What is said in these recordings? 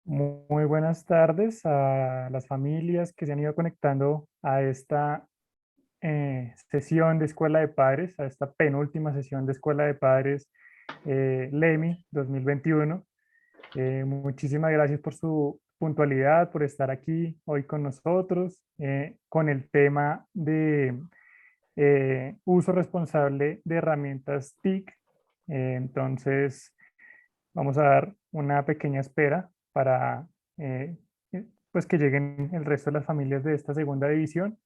Muy buenas tardes a las familias que se han ido conectando a esta sesión de Escuela de Padres, a esta penúltima sesión de Escuela de Padres LEMI 2021. Muchísimas gracias por su puntualidad, por estar aquí hoy con nosotros con el tema de uso responsable de herramientas TIC. Entonces, vamos a dar una pequeña espera para pues que lleguen el resto de las familias de esta segunda división.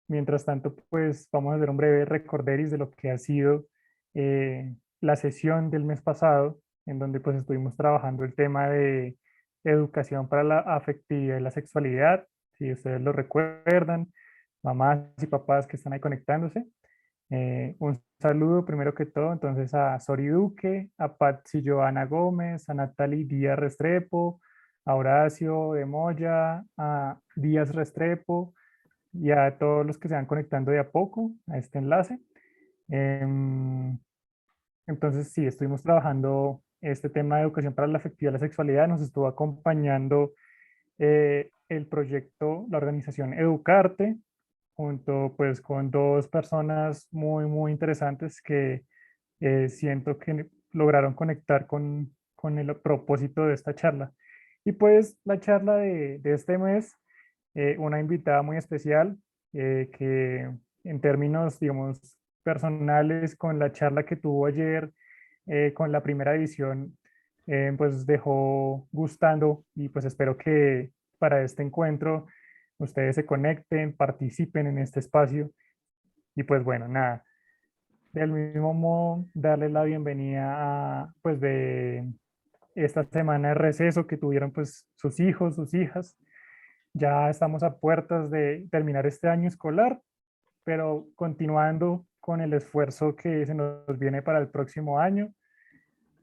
Mientras tanto, pues vamos a hacer un breve recorderis de lo que ha sido la sesión del mes pasado, en donde pues estuvimos trabajando el tema de educación para la afectividad y la sexualidad, si ustedes lo recuerdan, mamás y papás que están ahí conectándose. Un saludo primero que todo entonces a Sori Duque, a Patsy Joana Gómez, a Natalie Díaz Restrepo, a Horacio de Moya, a Díaz Restrepo y a todos los que se van conectando de a poco a este enlace. Em, entonces sí, estuvimos trabajando este tema de educación para la afectividad y la sexualidad. Nos estuvo acompañando el proyecto, la organización Educarte, junto pues con dos personas muy interesantes que siento que lograron conectar con el propósito de esta charla. Y pues la charla de este mes, una invitada muy especial que en términos, digamos, personales, con la charla que tuvo ayer con la primera edición, pues dejó gustando y pues espero que para este encuentro ustedes se conecten, participen en este espacio y pues bueno, nada, del mismo modo darles la bienvenida a pues de esta semana de receso que tuvieron pues sus hijos, sus hijas. Ya estamos a puertas de terminar este año escolar, pero continuando con el esfuerzo que se nos viene para el próximo año.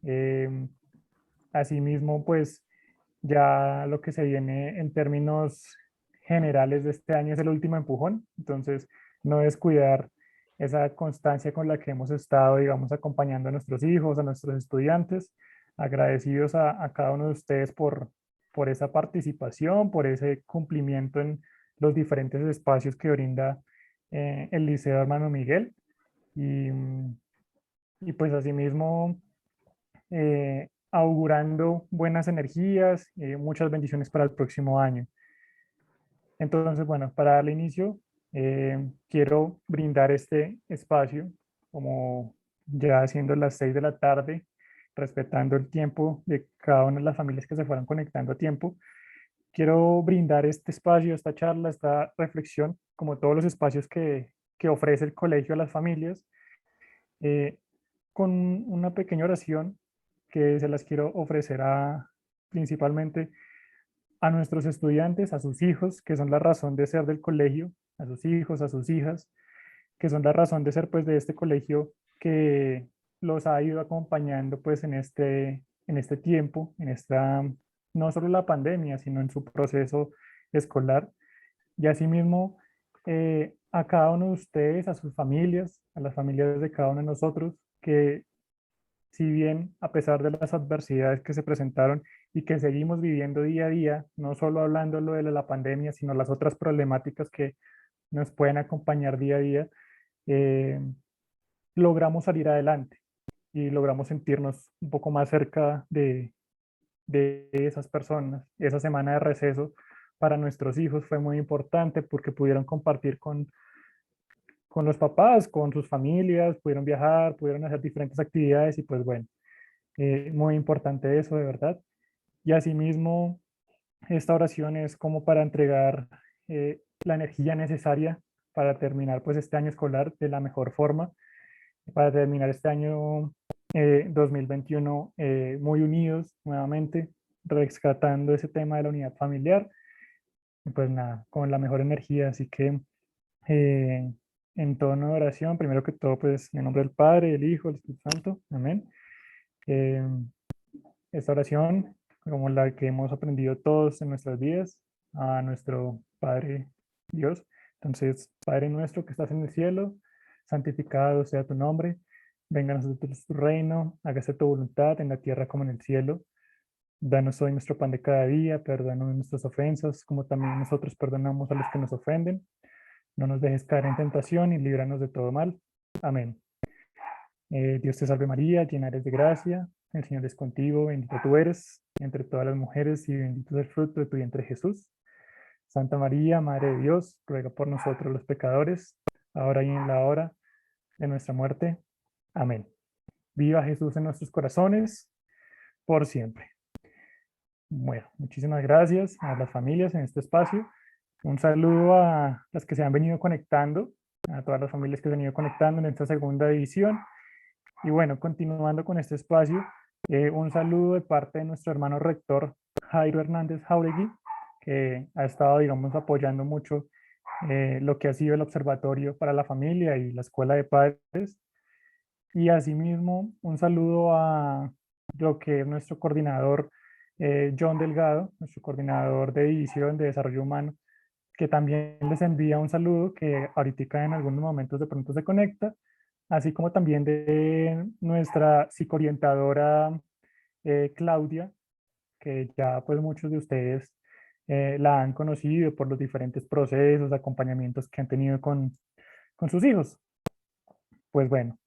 Eh, Asimismo, pues ya lo que se viene en términos generales de este año es el último empujón, entonces no descuidar esa constancia con la que hemos estado, digamos, acompañando a nuestros hijos, a nuestros estudiantes, agradecidos a cada uno de ustedes por esa participación, por ese cumplimiento en los diferentes espacios que brinda el Liceo Hermano Miguel. Y, y pues asimismo augurando buenas energías, muchas bendiciones para el próximo año. Entonces, bueno, para darle inicio, quiero brindar este espacio, como ya siendo las 6 de la tarde, respetando el tiempo de cada una de las familias que se fueron conectando a tiempo. Quiero brindar este espacio, esta charla, esta reflexión, como todos los espacios que ofrece el colegio a las familias, eh, con una pequeña oración que se las quiero ofrecer principalmente a nuestros estudiantes, a sus hijos, que son la razón de ser del colegio, a sus hijos, a sus hijas, que son la razón de ser pues de este colegio que los ha ido acompañando pues en este tiempo, en esta, no solo la pandemia, sino en su proceso escolar. Y asimismo, a cada uno de ustedes, a sus familias, a las familias de cada uno de nosotros, que si bien a pesar de las adversidades que se presentaron y que seguimos viviendo día a día, no solo hablando lo de la pandemia, sino las otras problemáticas que nos pueden acompañar día a día, eh, logramos salir adelante y logramos sentirnos un poco más cerca de esas personas. Esa semana de receso para nuestros hijos fue muy importante porque pudieron compartir con los papás, con sus familias, pudieron viajar, pudieron hacer diferentes actividades y pues bueno, muy importante eso, de verdad. Y asimismo, esta oración es como para entregar la energía necesaria para terminar pues este año escolar de la mejor forma, para terminar este año 2021 muy unidos nuevamente, rescatando ese tema de la unidad familiar, y pues nada, con la mejor energía. Así que eh, en tono de oración, primero que todo, pues en el nombre del Padre, del Hijo, del Espíritu Santo, amén. Eh, Esta oración, como la que hemos aprendido todos en nuestras vidas, a nuestro Padre Dios. Entonces, Padre nuestro que estás en el cielo, santificado sea tu nombre, venga a nosotros tu reino, hágase tu voluntad en la tierra como en el cielo. Danos hoy nuestro pan de cada día, perdónanos nuestras ofensas, como también nosotros perdonamos a los que nos ofenden. No nos dejes caer en tentación y líbranos de todo mal. Amén. Dios te salve María, llena eres de gracia, el Señor es contigo, bendita tú eres entre todas las mujeres y bendito es el fruto de tu vientre Jesús. Santa María, Madre de Dios, ruega por nosotros los pecadores, ahora y en la hora de nuestra muerte. Amén. Viva Jesús en nuestros corazones, por siempre. Bueno, muchísimas gracias a las familias en este espacio. Un saludo a las que se han venido conectando, a todas las familias que se han ido conectando en esta segunda edición. Y bueno, continuando con este espacio, un saludo de parte de nuestro hermano rector Jairo Hernández Jauregui, que ha estado, digamos, apoyando mucho lo que ha sido el Observatorio para la Familia y la Escuela de Padres. Y asimismo, un saludo a lo que es nuestro coordinador John Delgado, nuestro coordinador de División de Desarrollo Humano, que también les envía un saludo, que ahorita en algunos momentos de pronto se conecta, así como también de nuestra psicoorientadora Claudia, que ya pues muchos de ustedes la han conocido por los diferentes procesos, acompañamientos que han tenido con sus hijos. Pues bueno,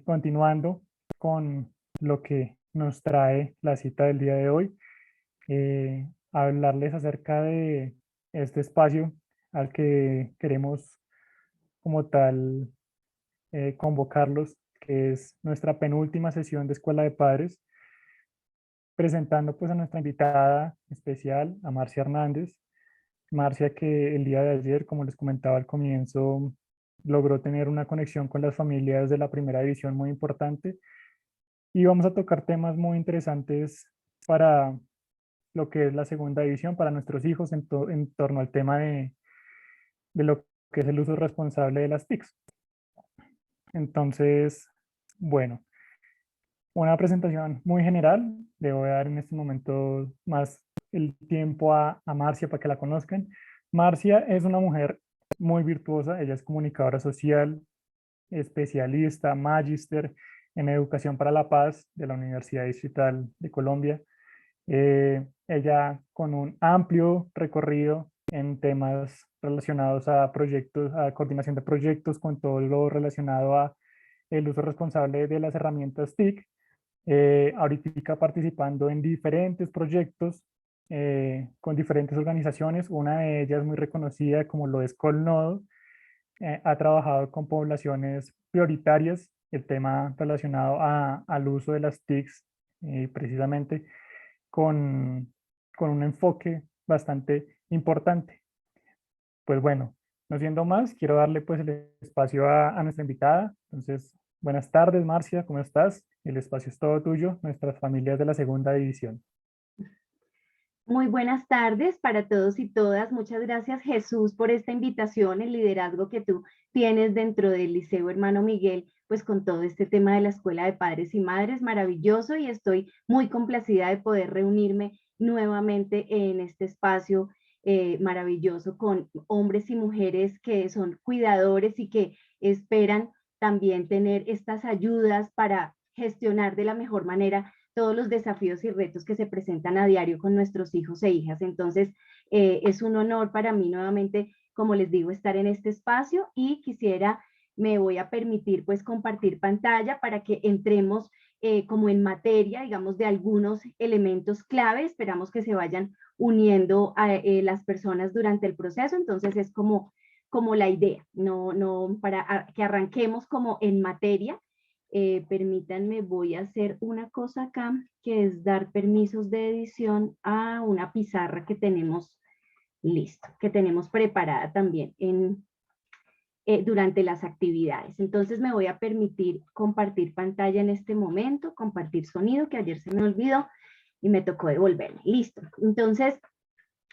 continuando con lo que nos trae la cita del día de hoy, hablarles acerca de este espacio al que queremos como tal convocarlos, que es nuestra penúltima sesión de Escuela de Padres, presentando pues a nuestra invitada especial, a Marcia Hernández. Marcia, que el día de ayer, como les comentaba al comienzo, logró tener una conexión con las familias de la primera división muy importante, y vamos a tocar temas muy interesantes para lo que es la segunda división, para nuestros hijos en torno al tema de lo que es el uso responsable de las TICs. Entonces, bueno, una presentación muy general. Le voy a dar en este momento más el tiempo a Marcia para que la conozcan. Marcia es una mujer muy virtuosa. Ella es comunicadora social, especialista, magíster en educación para la paz de la Universidad Distrital de Colombia. Ella con un amplio recorrido en temas relacionados a proyectos, a coordinación de proyectos, con todo lo relacionado a el uso responsable de las herramientas TIC. Ahorita participando en diferentes proyectos con diferentes organizaciones. Una de ellas muy reconocida, como lo es Colnodo, ha trabajado con poblaciones prioritarias, el tema relacionado al uso de las TICs, precisamente con un enfoque bastante importante. Pues bueno, no siendo más, quiero darle pues el espacio a nuestra invitada. Entonces, buenas tardes, Marcia, ¿cómo estás? El espacio es todo tuyo, nuestras familias de la segunda división. Muy buenas tardes para todos y todas. Muchas gracias, Jesús, por esta invitación, el liderazgo que tú tienes dentro del Liceo Hermano Miguel, pues con todo este tema de la Escuela de Padres y Madres, maravilloso, y estoy muy complacida de poder reunirme nuevamente en este espacio maravilloso con hombres y mujeres que son cuidadores y que esperan también tener estas ayudas para gestionar de la mejor manera todos los desafíos y retos que se presentan a diario con nuestros hijos e hijas. Entonces, es un honor para mí nuevamente, como les digo, estar en este espacio, y me voy a permitir pues compartir pantalla para que entremos como en materia, digamos, de algunos elementos clave. Esperamos que se vayan uniendo a las personas durante el proceso. Entonces, es como la idea, no para que arranquemos como en materia. Permítanme, voy a hacer una cosa acá, que es dar permisos de edición a una pizarra que tenemos listo, que tenemos preparada también durante las actividades. Entonces me voy a permitir compartir pantalla en este momento, compartir sonido, que ayer se me olvidó y me tocó devolverme. Listo. Entonces,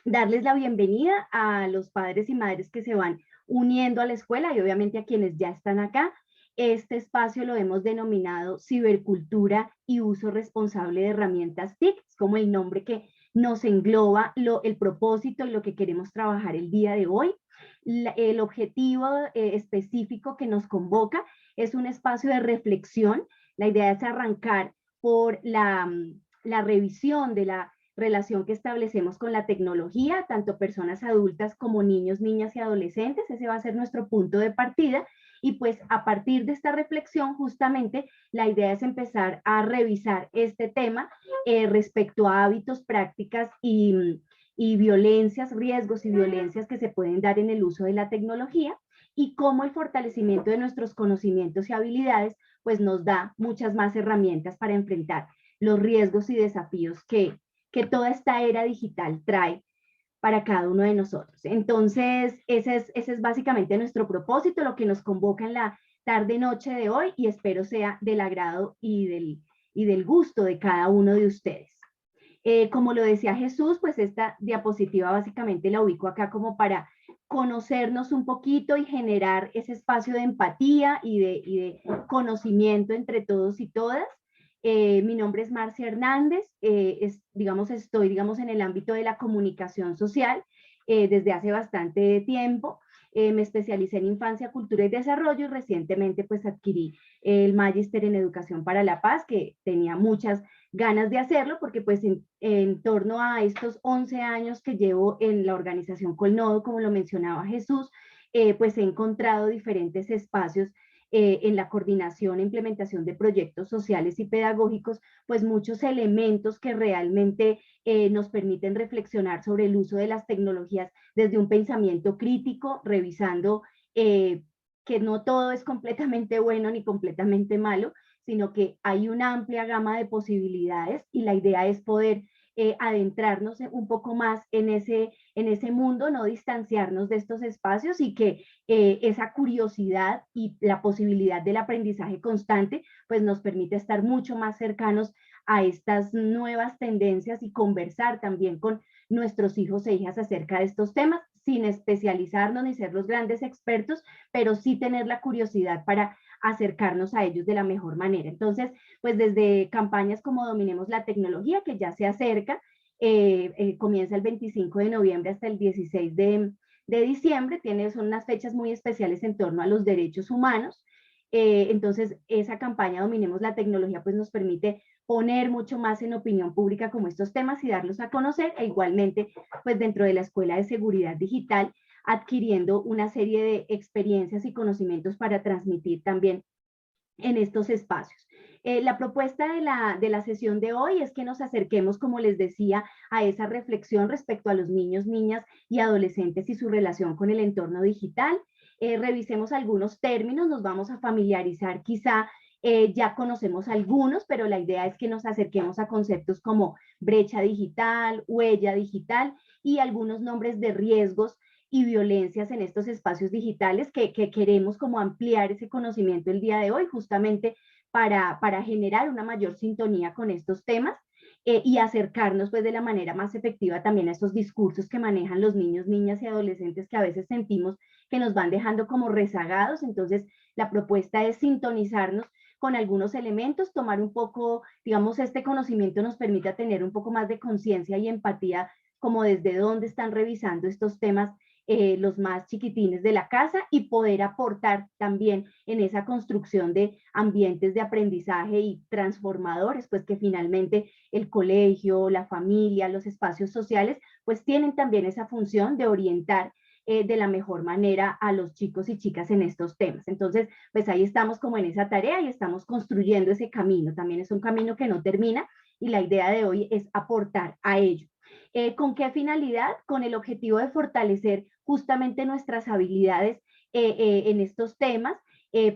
darles la bienvenida a los padres y madres que se van uniendo a la escuela, y obviamente a quienes ya están acá. Este espacio lo hemos denominado Cibercultura y Uso Responsable de Herramientas TIC, es como el nombre que nos engloba el propósito y lo que queremos trabajar el día de hoy. El objetivo específico que nos convoca es un espacio de reflexión. La idea es arrancar por la revisión de la relación que establecemos con la tecnología, tanto personas adultas como niños, niñas y adolescentes. Ese va a ser nuestro punto de partida. Y pues a partir de esta reflexión, justamente la idea es empezar a revisar este tema respecto a hábitos, prácticas y violencias, riesgos y violencias que se pueden dar en el uso de la tecnología y cómo el fortalecimiento de nuestros conocimientos y habilidades pues nos da muchas más herramientas para enfrentar los riesgos y desafíos que toda esta era digital trae para cada uno de nosotros. Entonces, ese es básicamente nuestro propósito, lo que nos convoca en la tarde-noche de hoy y espero sea del agrado y del gusto de cada uno de ustedes. Como lo decía Jesús, pues esta diapositiva básicamente la ubico acá como para conocernos un poquito y generar ese espacio de empatía y de conocimiento entre todos y todas. Mi nombre es Marcia Hernández, estoy, digamos, en el ámbito de la comunicación social desde hace bastante tiempo. Me especialicé en infancia, cultura y desarrollo y recientemente pues adquirí el Magíster en Educación para la Paz, que tenía muchas ganas de hacerlo porque pues en torno a estos 11 años que llevo en la organización Colnodo, como lo mencionaba Jesús, pues he encontrado diferentes espacios en la coordinación e implementación de proyectos sociales y pedagógicos, pues muchos elementos que realmente nos permiten reflexionar sobre el uso de las tecnologías desde un pensamiento crítico, revisando que no todo es completamente bueno ni completamente malo, sino que hay una amplia gama de posibilidades y la idea es poder adentrarnos un poco más en ese mundo, no distanciarnos de estos espacios y que esa curiosidad y la posibilidad del aprendizaje constante pues nos permite estar mucho más cercanos a estas nuevas tendencias y conversar también con nuestros hijos e hijas acerca de estos temas sin especializarnos ni ser los grandes expertos, pero sí tener la curiosidad para acercarnos a ellos de la mejor manera. Entonces, pues desde campañas como Dominemos la Tecnología, que ya se acerca, comienza el 25 de noviembre hasta el 16 de diciembre, son unas fechas muy especiales en torno a los derechos humanos. Entonces, esa campaña Dominemos la Tecnología pues nos permite poner mucho más en opinión pública como estos temas y darlos a conocer, e igualmente pues dentro de la Escuela de Seguridad Digital adquiriendo una serie de experiencias y conocimientos para transmitir también en estos espacios. La propuesta de la sesión de hoy es que nos acerquemos, como les decía, a esa reflexión respecto a los niños, niñas y adolescentes y su relación con el entorno digital. Revisemos algunos términos, nos vamos a familiarizar quizá ya conocemos algunos, pero la idea es que nos acerquemos a conceptos como brecha digital, huella digital y algunos nombres de riesgos y violencias en estos espacios digitales que queremos como ampliar ese conocimiento el día de hoy, justamente para generar una mayor sintonía con estos temas y acercarnos pues de la manera más efectiva también a estos discursos que manejan los niños, niñas y adolescentes que a veces sentimos que nos van dejando como rezagados. Entonces, la propuesta es sintonizarnos con algunos elementos, tomar un poco, digamos, este conocimiento nos permite tener un poco más de conciencia y empatía como desde dónde están revisando estos temas los más chiquitines de la casa y poder aportar también en esa construcción de ambientes de aprendizaje y transformadores, pues que finalmente el colegio, la familia, los espacios sociales, pues tienen también esa función de orientar de la mejor manera a los chicos y chicas en estos temas. Entonces, pues ahí estamos como en esa tarea y estamos construyendo ese camino. También es un camino que no termina y la idea de hoy es aportar a ello. ¿Con qué finalidad? Con el objetivo de fortalecer justamente nuestras habilidades en estos temas,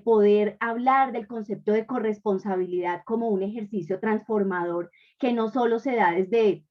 poder hablar del concepto de corresponsabilidad como un ejercicio transformador que no solo se da desde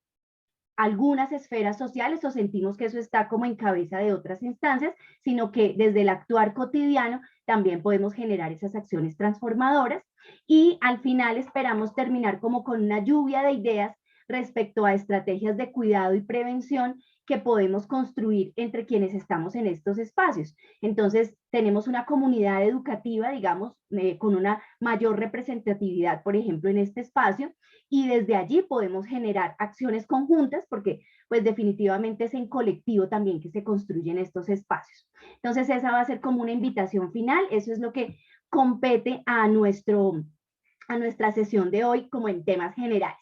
algunas esferas sociales o sentimos que eso está como en cabeza de otras instancias, sino que desde el actuar cotidiano también podemos generar esas acciones transformadoras y al final esperamos terminar como con una lluvia de ideas respecto a estrategias de cuidado y prevención que podemos construir entre quienes estamos en estos espacios. Entonces, tenemos una comunidad educativa, digamos, con una mayor representatividad, por ejemplo, en este espacio, y desde allí podemos generar acciones conjuntas porque pues definitivamente es en colectivo también que se construyen estos espacios. Entonces esa va a ser como una invitación final, eso es lo que compete a nuestra sesión de hoy como en temas generales.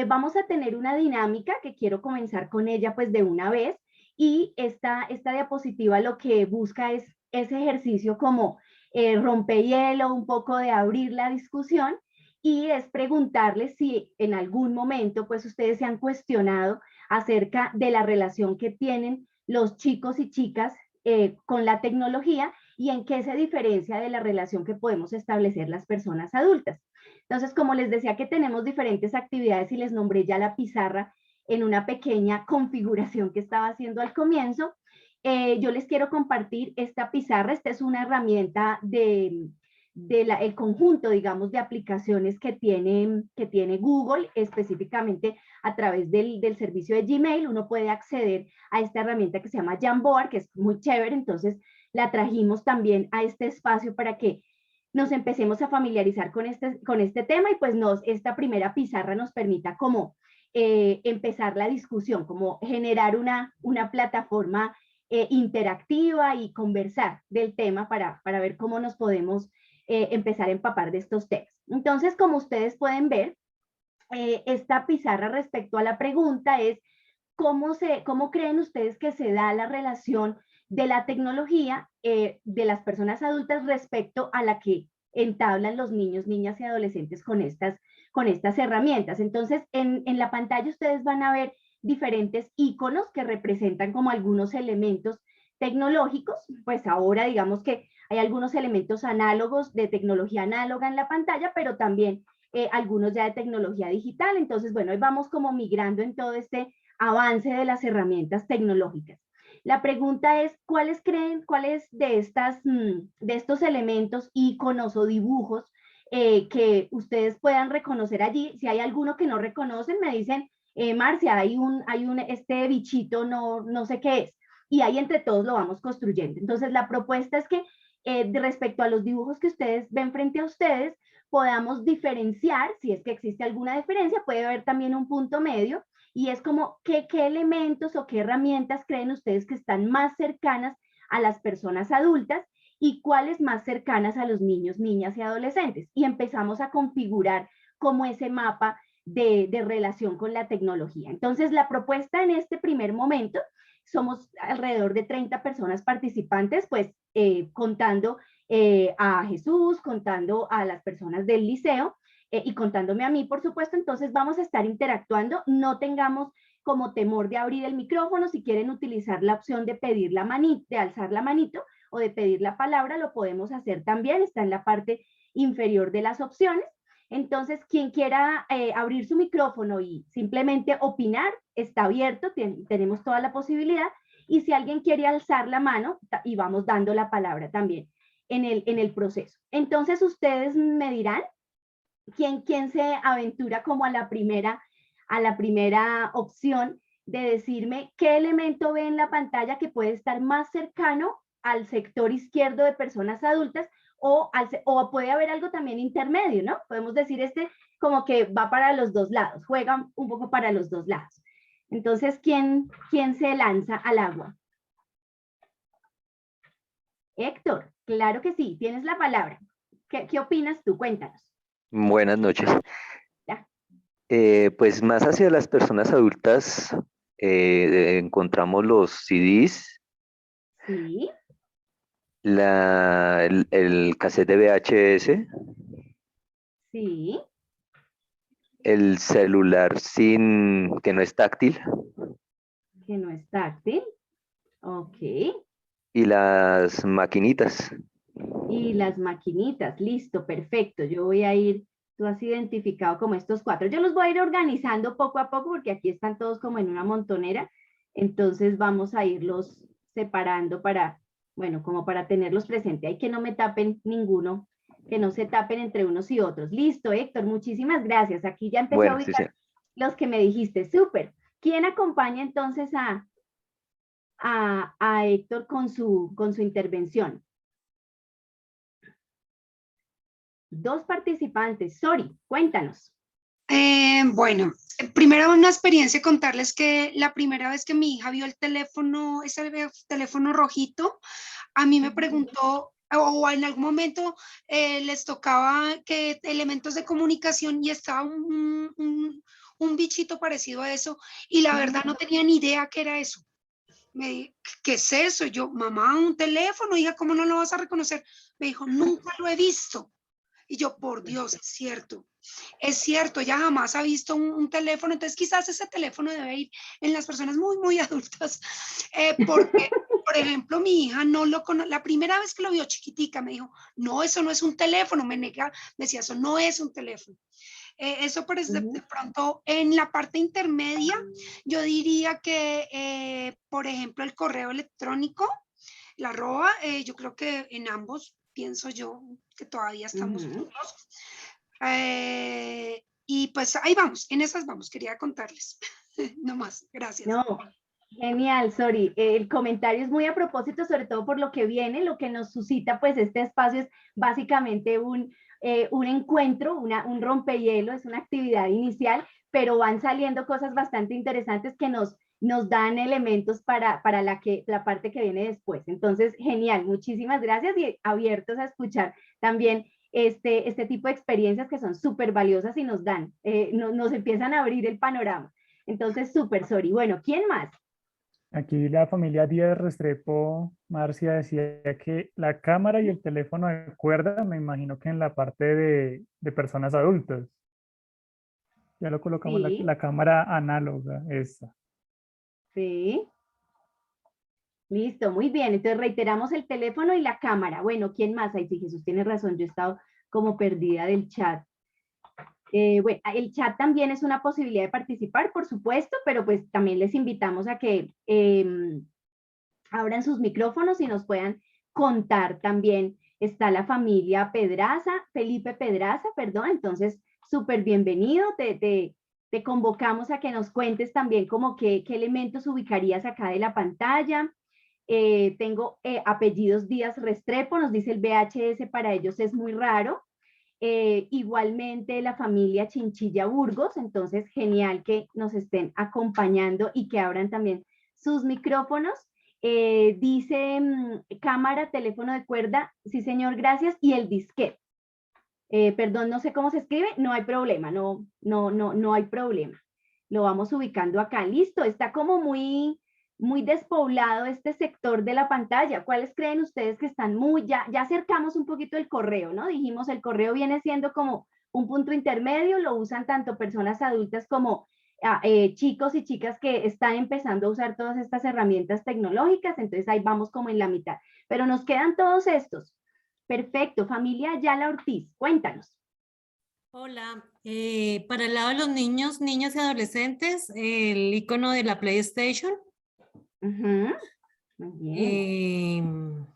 Vamos a tener una dinámica que quiero comenzar con ella pues de una vez, y esta diapositiva lo que busca es ese ejercicio como rompehielo, un poco de abrir la discusión, y es preguntarles si en algún momento pues ustedes se han cuestionado acerca de la relación que tienen los chicos y chicas con la tecnología, y en qué se diferencia de la relación que podemos establecer las personas adultas. Entonces, como les decía que tenemos diferentes actividades y les nombré ya la pizarra en una pequeña configuración que estaba haciendo al comienzo, yo les quiero compartir esta pizarra. Esta es una herramienta el conjunto, digamos, de aplicaciones que tiene Google, específicamente a través del servicio de Gmail. Uno puede acceder a esta herramienta que se llama Jamboard, que es muy chévere. Entonces la trajimos también a este espacio para que nos empecemos a familiarizar con este tema, y pues esta primera pizarra nos permita como empezar la discusión, como generar una plataforma interactiva y conversar del tema para ver cómo nos podemos empezar a empapar de estos temas. Entonces, como ustedes pueden ver, esta pizarra respecto a la pregunta es: ¿cómo creen ustedes que se da la relación de la tecnología de las personas adultas respecto a la que entablan los niños, niñas y adolescentes con estas herramientas? Entonces, en la pantalla ustedes van a ver diferentes iconos que representan como algunos elementos tecnológicos. Pues ahora digamos que hay algunos elementos análogos de tecnología análoga en la pantalla, pero también algunos ya de tecnología digital. Entonces, bueno, hoy vamos como migrando en todo este avance de las herramientas tecnológicas. La pregunta es: ¿cuáles de estos elementos, iconos o dibujos que ustedes puedan reconocer allí? Si hay alguno que no reconocen, me dicen, Marcia, este bichito, no sé qué es. Y ahí entre todos lo vamos construyendo. Entonces, la propuesta es que respecto a los dibujos que ustedes ven frente a ustedes, podamos diferenciar, si es que existe alguna diferencia. Puede haber también un punto medio, y es como qué elementos o qué herramientas creen ustedes que están más cercanas a las personas adultas, y cuáles más cercanas a los niños, niñas y adolescentes. Y empezamos a configurar como ese mapa de relación con la tecnología. Entonces, la propuesta en este primer momento, somos alrededor de 30 personas participantes, pues contando a Jesús, contando a las personas del liceo, y contándome a mí, por supuesto. Entonces vamos a estar interactuando. No tengamos como temor de abrir el micrófono. Si quieren utilizar la opción de pedir la manito, de alzar la manito, o de pedir la palabra, lo podemos hacer también. Está en la parte inferior de las opciones. Entonces, quien quiera abrir su micrófono y simplemente opinar, está abierto, tenemos toda la posibilidad. Y si alguien quiere alzar la mano, y vamos dando la palabra también en el proceso. Entonces, ustedes me dirán quién se aventura como a la primera opción de decirme qué elemento ve en la pantalla que puede estar más cercano al sector izquierdo de personas adultas, o puede haber algo también intermedio, ¿no? Podemos decir como que va para los dos lados, juega un poco para los dos lados. Entonces, ¿quién se lanza al agua? Héctor, claro que sí, tienes la palabra. ¿Qué opinas tú? Cuéntanos. Buenas noches. Ya. Pues más hacia las personas adultas encontramos los CDs, Sí, el cassette de VHS, sí, el celular que no es táctil, que no es táctil. Ok. y las maquinitas. Y las maquinitas, listo, perfecto. Yo voy a ir, tú has identificado como estos cuatro. Yo los voy a ir organizando poco a poco, porque aquí están todos como en una montonera. Entonces vamos a irlos separando bueno, como para tenerlos presentes. Hay que no me tapen ninguno, que no se tapen entre unos y otros. Listo, Héctor, muchísimas gracias. Aquí ya empecé a Bueno, sí, sí. ubicar los que me dijiste. Súper. ¿Quién acompaña entonces a Héctor con su intervención? Dos participantes. Sori, cuéntanos. Bueno, primero una experiencia, contarles que la primera vez que mi hija vio el teléfono, ese teléfono rojito, a mí me preguntó, o en algún momento les tocaba que elementos de comunicación, y estaba un bichito parecido a eso y la verdad no tenía ni idea qué era eso. ¿Qué es eso? Y yo, mamá, un teléfono, hija, ¿cómo no lo vas a reconocer? Me dijo, nunca lo he visto. Y yo, por Dios, es cierto, ella jamás ha visto un teléfono, entonces quizás ese teléfono debe ir en las personas muy, muy adultas, porque, por ejemplo, mi hija no lo conoce, la primera vez que lo vio chiquitica me dijo, no, eso no es un teléfono, me decía, eso no es un teléfono. Eso por de pronto en la parte intermedia, yo diría que, por ejemplo, el correo electrónico, la arroba, yo creo que en ambos pienso yo que todavía estamos juntos. Y pues ahí vamos, en esas vamos, quería contarles. No más, gracias. No, genial, Sori. El comentario es muy a propósito, sobre todo por lo que viene, lo que nos suscita pues este espacio es básicamente un encuentro, un rompehielo, es una actividad inicial, pero van saliendo cosas bastante interesantes que nos dan elementos para la parte que viene después. Entonces, genial, muchísimas gracias y abiertos a escuchar también este tipo de experiencias que son súper valiosas y nos dan, nos empiezan a abrir el panorama. Entonces, súper, Sori. Bueno, ¿quién más? Aquí la familia Díaz Restrepo, Marcia, decía que la cámara y el teléfono de cuerda, me imagino que en la parte de personas adultas. Ya lo colocamos Sí, la cámara análoga, esa. sí. Listo, muy bien. Entonces reiteramos el teléfono y la cámara. Bueno, ¿quién más? Ahí sí, Jesús tiene razón, yo he estado como perdida del chat. Bueno, el chat también es una posibilidad de participar, por supuesto, pero pues también les invitamos a que abran sus micrófonos y nos puedan contar también. Está la familia Pedraza, Felipe Pedraza, perdón, entonces súper bienvenido, te convocamos a que nos cuentes también como qué elementos ubicarías acá de la pantalla. Tengo apellidos Díaz Restrepo, nos dice el VHS, para ellos es muy raro. Igualmente la familia Chinchilla Burgos, entonces genial que nos estén acompañando y que abran también sus micrófonos. Dice cámara, teléfono de cuerda, sí señor, gracias, y el disquete. Perdón, no sé cómo se escribe, no hay problema, no hay problema. Lo vamos ubicando acá, listo, está como muy despoblado este sector de la pantalla. ¿Cuáles creen ustedes que están ya acercamos un poquito el correo, ¿no? Dijimos, el correo viene siendo como un punto intermedio, lo usan tanto personas adultas como chicos y chicas que están empezando a usar todas estas herramientas tecnológicas, entonces ahí vamos como en la mitad. Pero nos quedan todos estos. Perfecto, familia Ayala Ortiz, cuéntanos. Hola, para el lado de los niños, niñas y adolescentes, el icono de la PlayStation. Muy bien.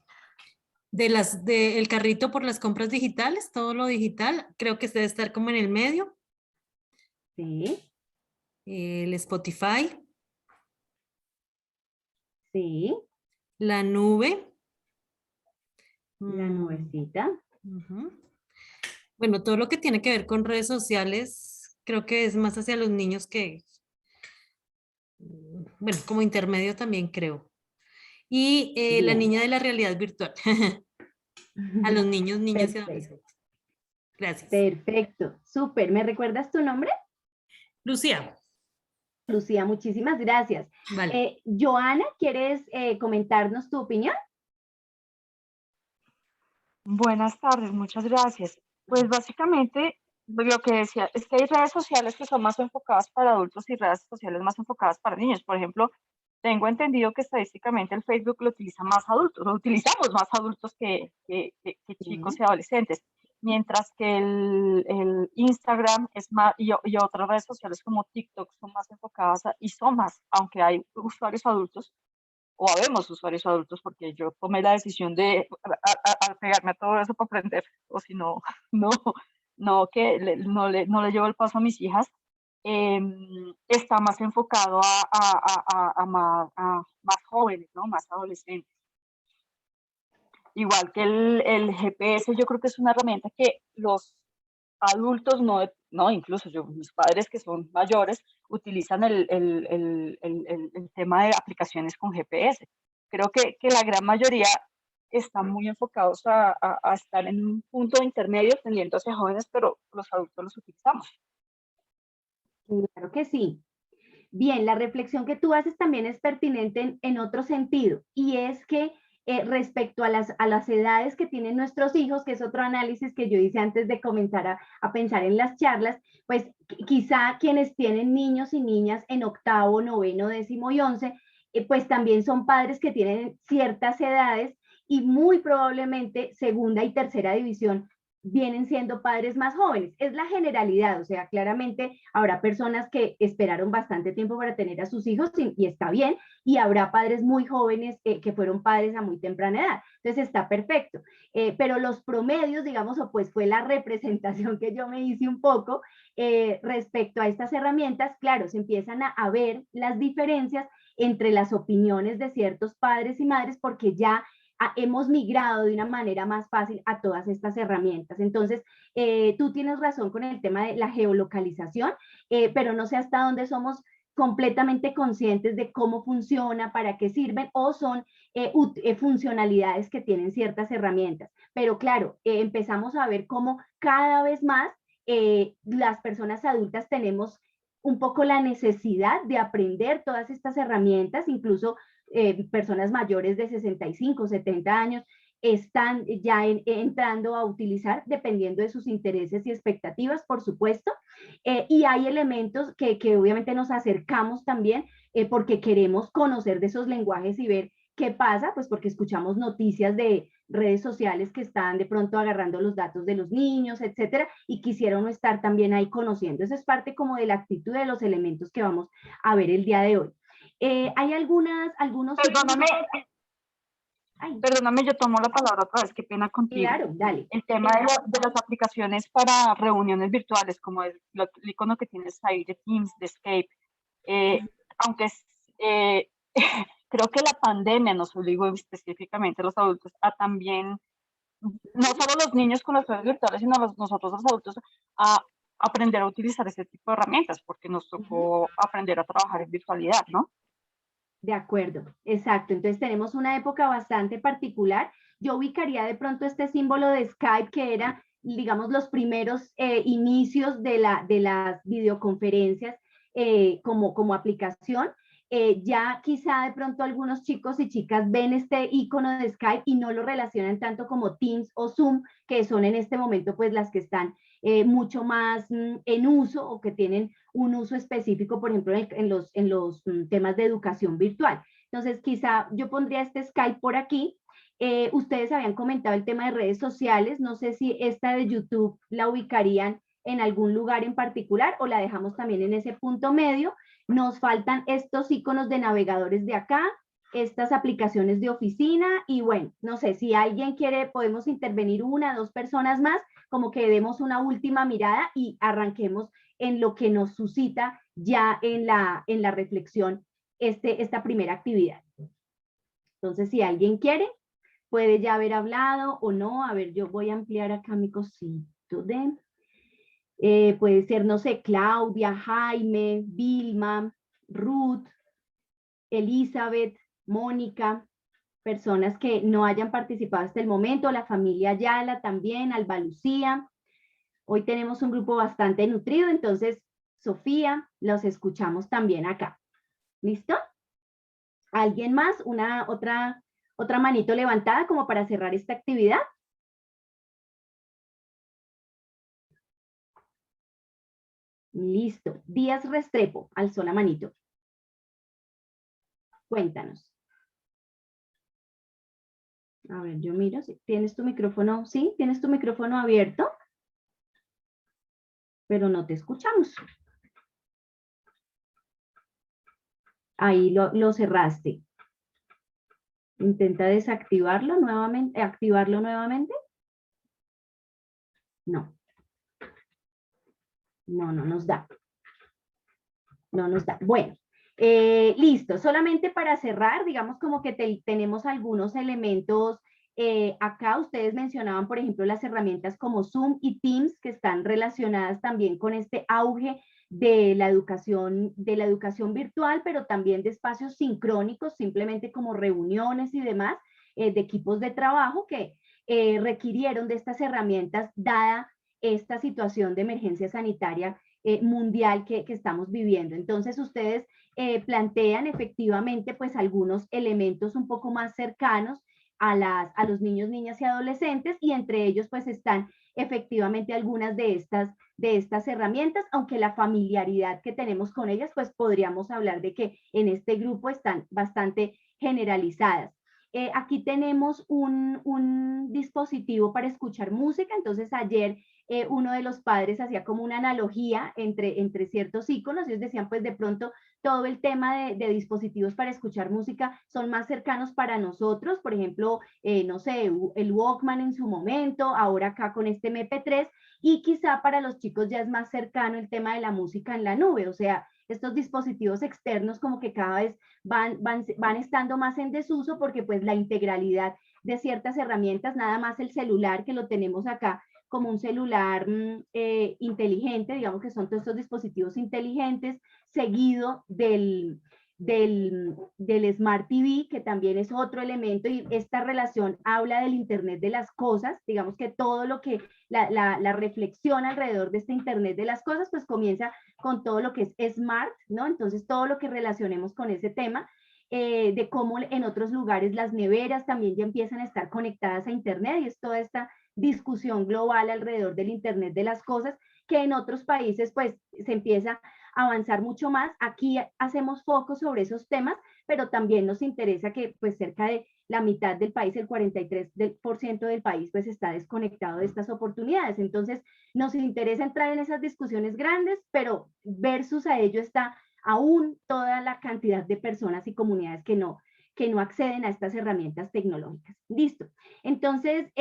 El carrito por las compras digitales, todo lo digital, creo que debe estar como en el medio. Sí. El Spotify. Sí. La nube. La nubecita. Bueno, todo lo que tiene que ver con redes sociales, creo que es más hacia los niños que, bueno, como intermedio también creo. Y la niña de la realidad virtual. A los niños, niñas y adolescentes. Gracias. Perfecto, súper. ¿Me recuerdas tu nombre? Lucía. Lucía, muchísimas gracias. Vale. Joana, ¿quieres comentarnos tu opinión? Buenas tardes, muchas gracias. Pues básicamente lo que decía es que hay redes sociales que son más enfocadas para adultos y redes sociales más enfocadas para niños. Por ejemplo, tengo entendido que estadísticamente el Facebook lo utilizan más adultos, lo utilizamos más adultos que chicos y adolescentes, mientras que el Instagram es más, y otras redes sociales como TikTok son más enfocadas y son más, aunque hay usuarios adultos, o habemos usuarios adultos, porque yo tomé la decisión de pegarme a todo eso para aprender, o si no, no le llevo el paso a mis hijas. Está más enfocado a más jóvenes, ¿no? Más adolescentes. Igual que el GPS, yo creo que es una herramienta que los adultos no, incluso mis padres que son mayores, utilizan el tema de aplicaciones con GPS. Creo que la gran mayoría están muy enfocados a estar en un punto intermedio tendiendo hacia jóvenes, pero los adultos los utilizamos. Claro que sí. Bien, la reflexión que tú haces también es pertinente en otro sentido, y es que respecto a las edades que tienen nuestros hijos, que es otro análisis que yo hice antes de comenzar a pensar en las charlas, pues quizá quienes tienen niños y niñas en octavo, noveno, décimo y 11, pues también son padres que tienen ciertas edades y muy probablemente segunda y tercera división vienen siendo padres más jóvenes. Es la generalidad, o sea, claramente habrá personas que esperaron bastante tiempo para tener a sus hijos y está bien, y habrá padres muy jóvenes que fueron padres a muy temprana edad. Entonces está perfecto. Pero los promedios, digamos, o pues fue la representación que yo me hice un poco respecto a estas herramientas, claro, se empiezan a ver las diferencias entre las opiniones de ciertos padres y madres porque ya hemos migrado de una manera más fácil a todas estas herramientas. Entonces, tú tienes razón con el tema de la geolocalización, pero no sé hasta dónde somos completamente conscientes de cómo funciona, para qué sirven, o son funcionalidades que tienen ciertas herramientas. Pero claro, empezamos a ver cómo cada vez más las personas adultas tenemos un poco la necesidad de aprender todas estas herramientas, incluso personas mayores de 65, 70 años están ya entrando a utilizar dependiendo de sus intereses y expectativas, por supuesto, y hay elementos que obviamente nos acercamos también porque queremos conocer de esos lenguajes y ver qué pasa, pues porque escuchamos noticias de redes sociales que están de pronto agarrando los datos de los niños, etcétera, y quisieron estar también ahí conociendo. Eso es parte como de la actitud de los elementos que vamos a ver el día de hoy. Hay algunos... Perdóname, yo tomo la palabra otra vez, qué pena contigo. Claro, dale. El tema de las aplicaciones para reuniones virtuales, como el icono que tienes ahí de Teams, de Skype, aunque creo que la pandemia nos obligó específicamente a los adultos a también, no solo los niños con las redes virtuales, sino nosotros los adultos a aprender a utilizar ese tipo de herramientas, porque nos tocó aprender a trabajar en virtualidad, ¿no? De acuerdo, exacto. Entonces tenemos una época bastante particular. Yo ubicaría de pronto este símbolo de Skype, que era, digamos, los primeros inicios de las videoconferencias como aplicación. Ya quizá de pronto algunos chicos y chicas ven este icono de Skype y no lo relacionan tanto como Teams o Zoom, que son en este momento pues las que están mucho más en uso, o que tienen un uso específico, por ejemplo, en los temas de educación virtual. Entonces, quizá yo pondría este Skype por aquí. Ustedes habían comentado el tema de redes sociales. No sé si esta de YouTube la ubicarían en algún lugar en particular o la dejamos también en ese punto medio. Nos faltan estos iconos de navegadores de acá, estas aplicaciones de oficina, y bueno, no sé, si alguien quiere, podemos intervenir una, dos personas más, como que demos una última mirada y arranquemos en lo que nos suscita ya en la reflexión esta primera actividad. Entonces, si alguien quiere, puede ya haber hablado o no. A ver, yo voy a ampliar acá mi cosito de... puede ser, no sé, Claudia, Jaime, Vilma, Ruth, Elizabeth, Mónica, personas que no hayan participado hasta el momento, la familia Ayala también, Alba Lucía. Hoy tenemos un grupo bastante nutrido, entonces, Sofía, los escuchamos también acá. ¿Listo? ¿Alguien más? Otra manito levantada como para cerrar esta actividad. Listo. Díaz Restrepo, alzó la manito. Cuéntanos. A ver, yo miro. ¿Tienes tu micrófono? ¿Sí? ¿Tienes tu micrófono abierto? Pero no te escuchamos. Ahí lo cerraste. Intenta desactivarlo nuevamente, activarlo nuevamente. No. No nos da. No nos da. Bueno, listo. Solamente para cerrar, digamos como que tenemos algunos elementos acá. Ustedes mencionaban, por ejemplo, las herramientas como Zoom y Teams, que están relacionadas también con este auge de la educación virtual, pero también de espacios sincrónicos, simplemente como reuniones y demás, de equipos de trabajo que requirieron de estas herramientas dada esta situación de emergencia sanitaria mundial que estamos viviendo. Entonces ustedes plantean efectivamente pues algunos elementos un poco más cercanos a los niños, niñas y adolescentes, y entre ellos pues están efectivamente algunas de estas herramientas, aunque la familiaridad que tenemos con ellas, pues podríamos hablar de que en este grupo están bastante generalizadas. Aquí tenemos un dispositivo para escuchar música. Entonces ayer uno de los padres hacía como una analogía entre ciertos iconos. Ellos decían, pues de pronto todo el tema de dispositivos para escuchar música son más cercanos para nosotros. Por ejemplo, no sé, el Walkman en su momento, ahora acá con este MP3, y quizá para los chicos ya es más cercano el tema de la música en la nube. O sea, estos dispositivos externos como que cada vez van estando más en desuso, porque pues la integralidad de ciertas herramientas, nada más el celular que lo tenemos acá como un celular inteligente, digamos que son todos estos dispositivos inteligentes, seguido del Smart TV, que también es otro elemento, y esta relación habla del Internet de las cosas. Digamos que todo lo que la reflexión alrededor de este Internet de las cosas, pues comienza con todo lo que es smart, ¿no? Entonces todo lo que relacionemos con ese tema, de cómo en otros lugares las neveras también ya empiezan a estar conectadas a Internet, y es toda esta discusión global alrededor del Internet de las cosas, que en otros países pues se empieza a avanzar mucho más. Aquí hacemos foco sobre esos temas, pero también nos interesa que pues cerca de la mitad del país, el 43% del país, pues está desconectado de estas oportunidades. Entonces nos interesa entrar en esas discusiones grandes, pero versus a ello está aún toda la cantidad de personas y comunidades que no acceden a estas herramientas tecnológicas. Listo. Entonces,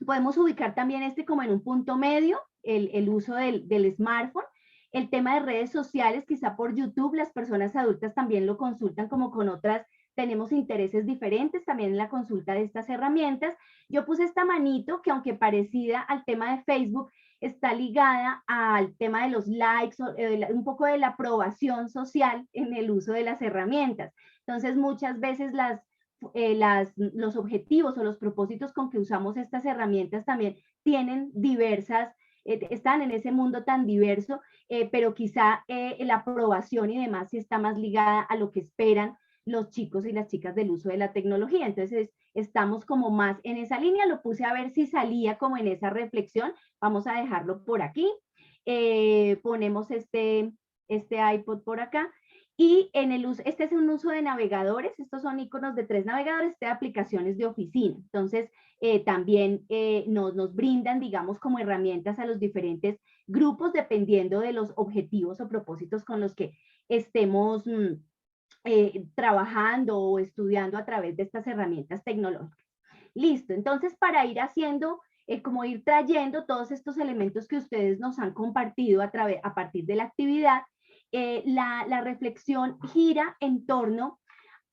podemos ubicar también como en un punto medio, el uso del smartphone. El tema de redes sociales, quizá por YouTube, las personas adultas también lo consultan como con otras, tenemos intereses diferentes también en la consulta de estas herramientas. Yo puse esta manito que, aunque parecida al tema de Facebook, está ligada al tema de los likes, un poco de la aprobación social en el uso de las herramientas. Entonces, muchas veces los objetivos o los propósitos con que usamos estas herramientas también tienen diversas, están en ese mundo tan diverso, pero quizá la aprobación y demás sí está más ligada a lo que esperan los chicos y las chicas del uso de la tecnología. Entonces estamos como más en esa línea. Lo puse a ver si salía como en esa reflexión. Vamos a dejarlo por aquí. Ponemos este iPod por acá. Y en el uso, este es un uso de navegadores. Estos son iconos de 3 navegadores de aplicaciones de oficina. Entonces también nos brindan, digamos, como herramientas a los diferentes grupos, dependiendo de los objetivos o propósitos con los que estemos trabajando o estudiando a través de estas herramientas tecnológicas. Listo. Entonces, para ir haciendo, como ir trayendo todos estos elementos que ustedes nos han compartido a partir de la actividad, la reflexión gira en torno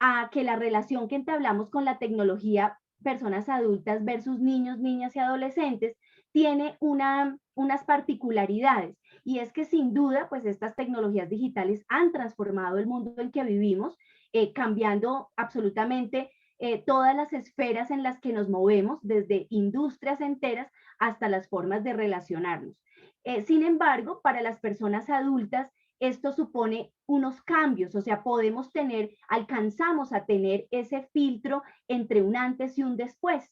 a que la relación que entablamos con la tecnología, personas adultas versus niños, niñas y adolescentes, tiene unas particularidades, y es que sin duda, pues estas tecnologías digitales han transformado el mundo en que vivimos, cambiando absolutamente todas las esferas en las que nos movemos, desde industrias enteras hasta las formas de relacionarnos. Sin embargo, para las personas adultas, esto supone unos cambios. O sea, alcanzamos a tener ese filtro entre un antes y un después.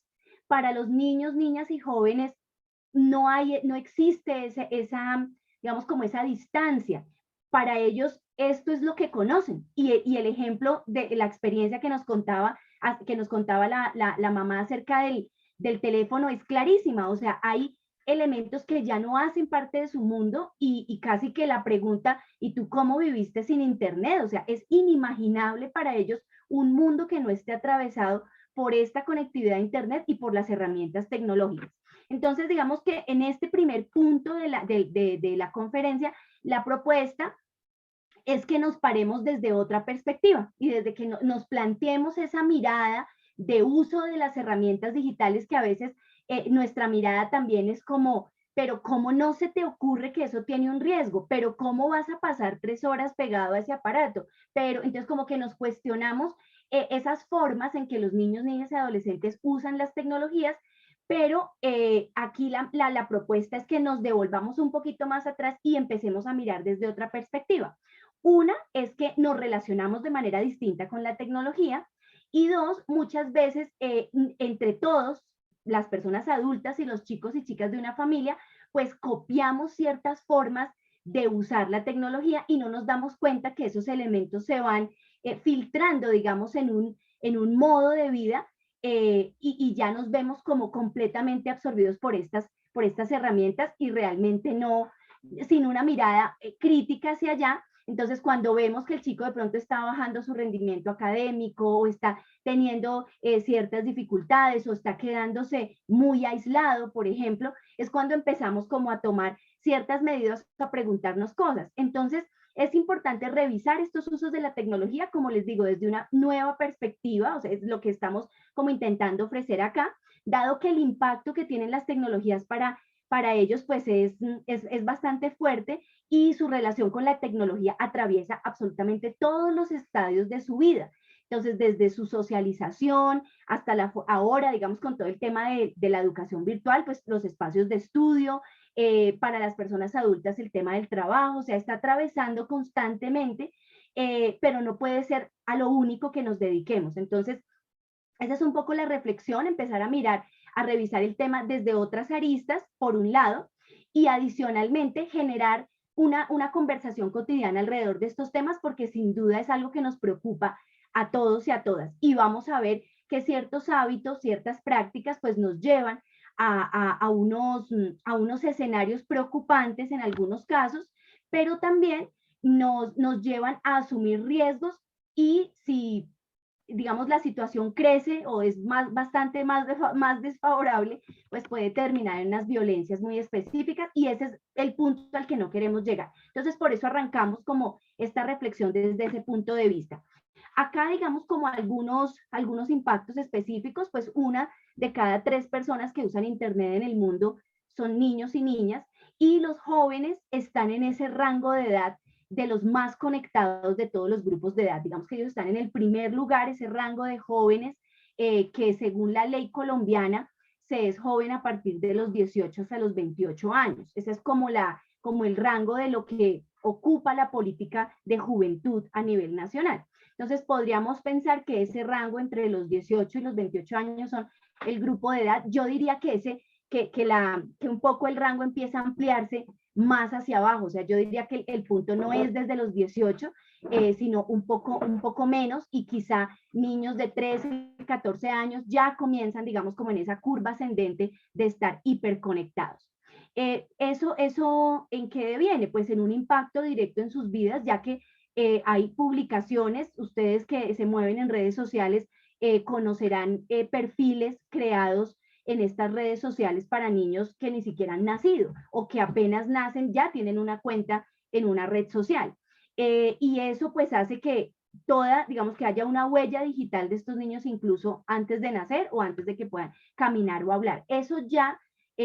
Para los niños, niñas y jóvenes no existe esa, digamos, como esa distancia. Para ellos esto es lo que conocen, y el ejemplo de la experiencia que nos contaba la mamá acerca del teléfono es clarísima. O sea, hay elementos que ya no hacen parte de su mundo, y casi que la pregunta, ¿y tú cómo viviste sin Internet? O sea, es inimaginable para ellos un mundo que no esté atravesado por esta conectividad a Internet y por las herramientas tecnológicas. Entonces, digamos que en este primer punto de la conferencia, la propuesta es que nos paremos desde otra perspectiva, y desde que nos planteemos esa mirada de uso de las herramientas digitales, que a veces nuestra mirada también es como, pero ¿cómo no se te ocurre que eso tiene un riesgo? ¿Pero cómo vas a pasar 3 horas pegado a ese aparato? Pero entonces como que nos cuestionamos esas formas en que los niños, niñas y adolescentes usan las tecnologías, Pero aquí la propuesta es que nos devolvamos un poquito más atrás y empecemos a mirar desde otra perspectiva. Una es que nos relacionamos de manera distinta con la tecnología, y dos, muchas veces entre todos, las personas adultas y los chicos y chicas de una familia, pues copiamos ciertas formas de usar la tecnología y no nos damos cuenta que esos elementos se van filtrando, digamos, en un modo de vida, y ya nos vemos como completamente absorbidos por estas herramientas y realmente no, sin una mirada crítica hacia allá. Entonces, cuando vemos que el chico de pronto está bajando su rendimiento académico o está teniendo ciertas dificultades o está quedándose muy aislado, por ejemplo, es cuando empezamos como a tomar ciertas medidas, a preguntarnos cosas. Entonces, es importante revisar estos usos de la tecnología, como les digo, desde una nueva perspectiva, o sea, es lo que estamos como intentando ofrecer acá, dado que el impacto que tienen las tecnologías para ellos pues es bastante fuerte, y su relación con la tecnología atraviesa absolutamente todos los estadios de su vida. Entonces, desde su socialización hasta ahora, digamos, con todo el tema de la educación virtual, pues los espacios de estudio, para las personas adultas el tema del trabajo, o sea, está atravesando constantemente, pero no puede ser a lo único que nos dediquemos. Entonces, esa es un poco la reflexión, empezar a mirar, a revisar el tema desde otras aristas, por un lado, y adicionalmente generar una conversación cotidiana alrededor de estos temas, porque sin duda es algo que nos preocupa a todos y a todas. Y vamos a ver que ciertos hábitos, ciertas prácticas, pues nos llevan a unos escenarios preocupantes en algunos casos, pero también nos llevan a asumir riesgos, y si digamos, la situación crece o es bastante más desfavorable, pues puede terminar en unas violencias muy específicas, y ese es el punto al que no queremos llegar. Entonces, por eso arrancamos como esta reflexión desde ese punto de vista. Acá, digamos, como algunos impactos específicos, pues 1 de cada 3 personas que usan Internet en el mundo son niños y niñas, y los jóvenes están en ese rango de edad de los más conectados de todos los grupos de edad. Digamos que ellos están en el primer lugar, ese rango de jóvenes, que según la ley colombiana se es joven a partir de los 18 hasta los 28 años. Ese es como el rango de lo que ocupa la política de juventud a nivel nacional. Entonces podríamos pensar que ese rango entre los 18 y los 28 años son el grupo de edad. Yo diría que un poco el rango empieza a ampliarse más hacia abajo. O sea, yo diría que el punto no es desde los 18, sino un poco menos, y quizá niños de 13, 14 años ya comienzan, digamos, como en esa curva ascendente de estar hiperconectados. ¿Eso en qué viene? Pues en un impacto directo en sus vidas, ya que hay publicaciones, ustedes que se mueven en redes sociales conocerán perfiles creados en estas redes sociales para niños que ni siquiera han nacido o que apenas nacen ya tienen una cuenta en una red social. Y eso pues hace que digamos que haya una huella digital de estos niños incluso antes de nacer o antes de que puedan caminar o hablar. Eso ya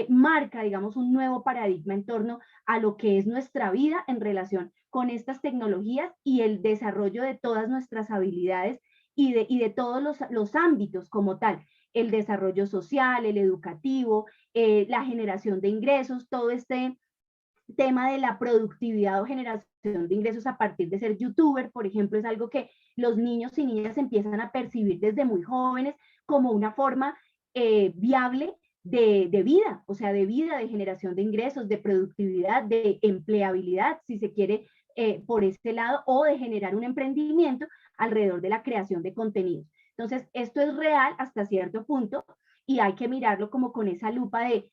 marca, digamos, un nuevo paradigma en torno a lo que es nuestra vida en relación con estas tecnologías y el desarrollo de todas nuestras habilidades y de todos los ámbitos como tal, el desarrollo social, el educativo, la generación de ingresos, todo este tema de la productividad o generación de ingresos a partir de ser youtuber, por ejemplo, es algo que los niños y niñas empiezan a percibir desde muy jóvenes como una forma viable de vida, o sea, de vida, de generación de ingresos, de productividad, de empleabilidad, si se quiere, por este lado, o de generar un emprendimiento alrededor de la creación de contenidos. Entonces, esto es real hasta cierto punto y hay que mirarlo como con esa lupa de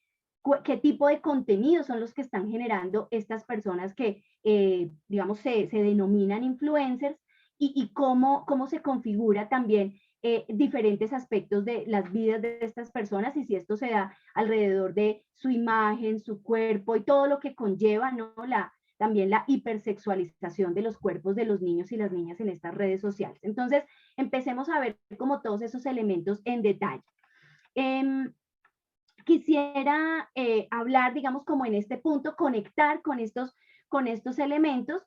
qué tipo de contenidos son los que están generando estas personas que, digamos, se denominan influencers, y cómo se configura también diferentes aspectos de las vidas de estas personas, y si esto se da alrededor de su imagen, su cuerpo y todo lo que conlleva, ¿no? También la hipersexualización de los cuerpos de los niños y las niñas en estas redes sociales. Entonces, empecemos a ver como todos esos elementos en detalle. Quisiera hablar, digamos, como en este punto, conectar con estos elementos,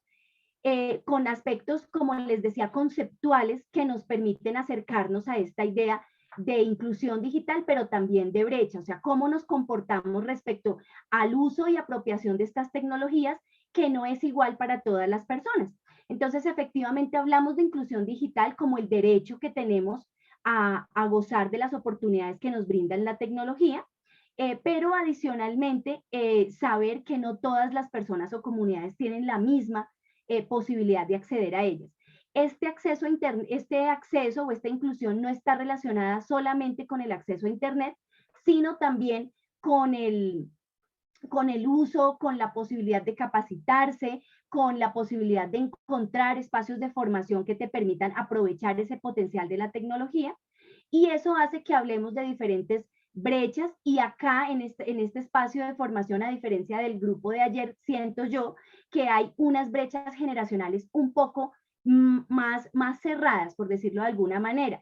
con aspectos, como les decía, conceptuales que nos permiten acercarnos a esta idea de inclusión digital, pero también de brecha, o sea, cómo nos comportamos respecto al uso y apropiación de estas tecnologías, que no es igual para todas las personas. Entonces, efectivamente, hablamos de inclusión digital como el derecho que tenemos a gozar de las oportunidades que nos brindan la tecnología, pero adicionalmente saber que no todas las personas o comunidades tienen la misma posibilidad de acceder a ellas. Este acceso o esta inclusión no está relacionada solamente con el acceso a Internet, sino también con el uso, con la posibilidad de capacitarse, con la posibilidad de encontrar espacios de formación que te permitan aprovechar ese potencial de la tecnología. Y eso hace que hablemos de diferentes brechas, y acá en este espacio de formación, a diferencia del grupo de ayer, siento yo que hay unas brechas generacionales un poco más cerradas, por decirlo de alguna manera.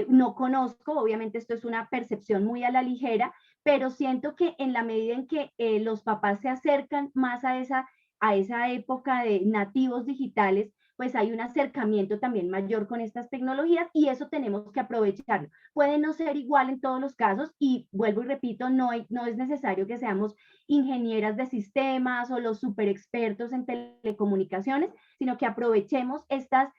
No conozco, obviamente esto es una percepción muy a la ligera, pero siento que en la medida en que los papás se acercan más a esa época de nativos digitales, pues hay un acercamiento también mayor con estas tecnologías, y eso tenemos que aprovecharlo. Puede no ser igual en todos los casos, y vuelvo y repito, no es necesario que seamos ingenieras de sistemas o los super expertos en telecomunicaciones, sino que aprovechemos estas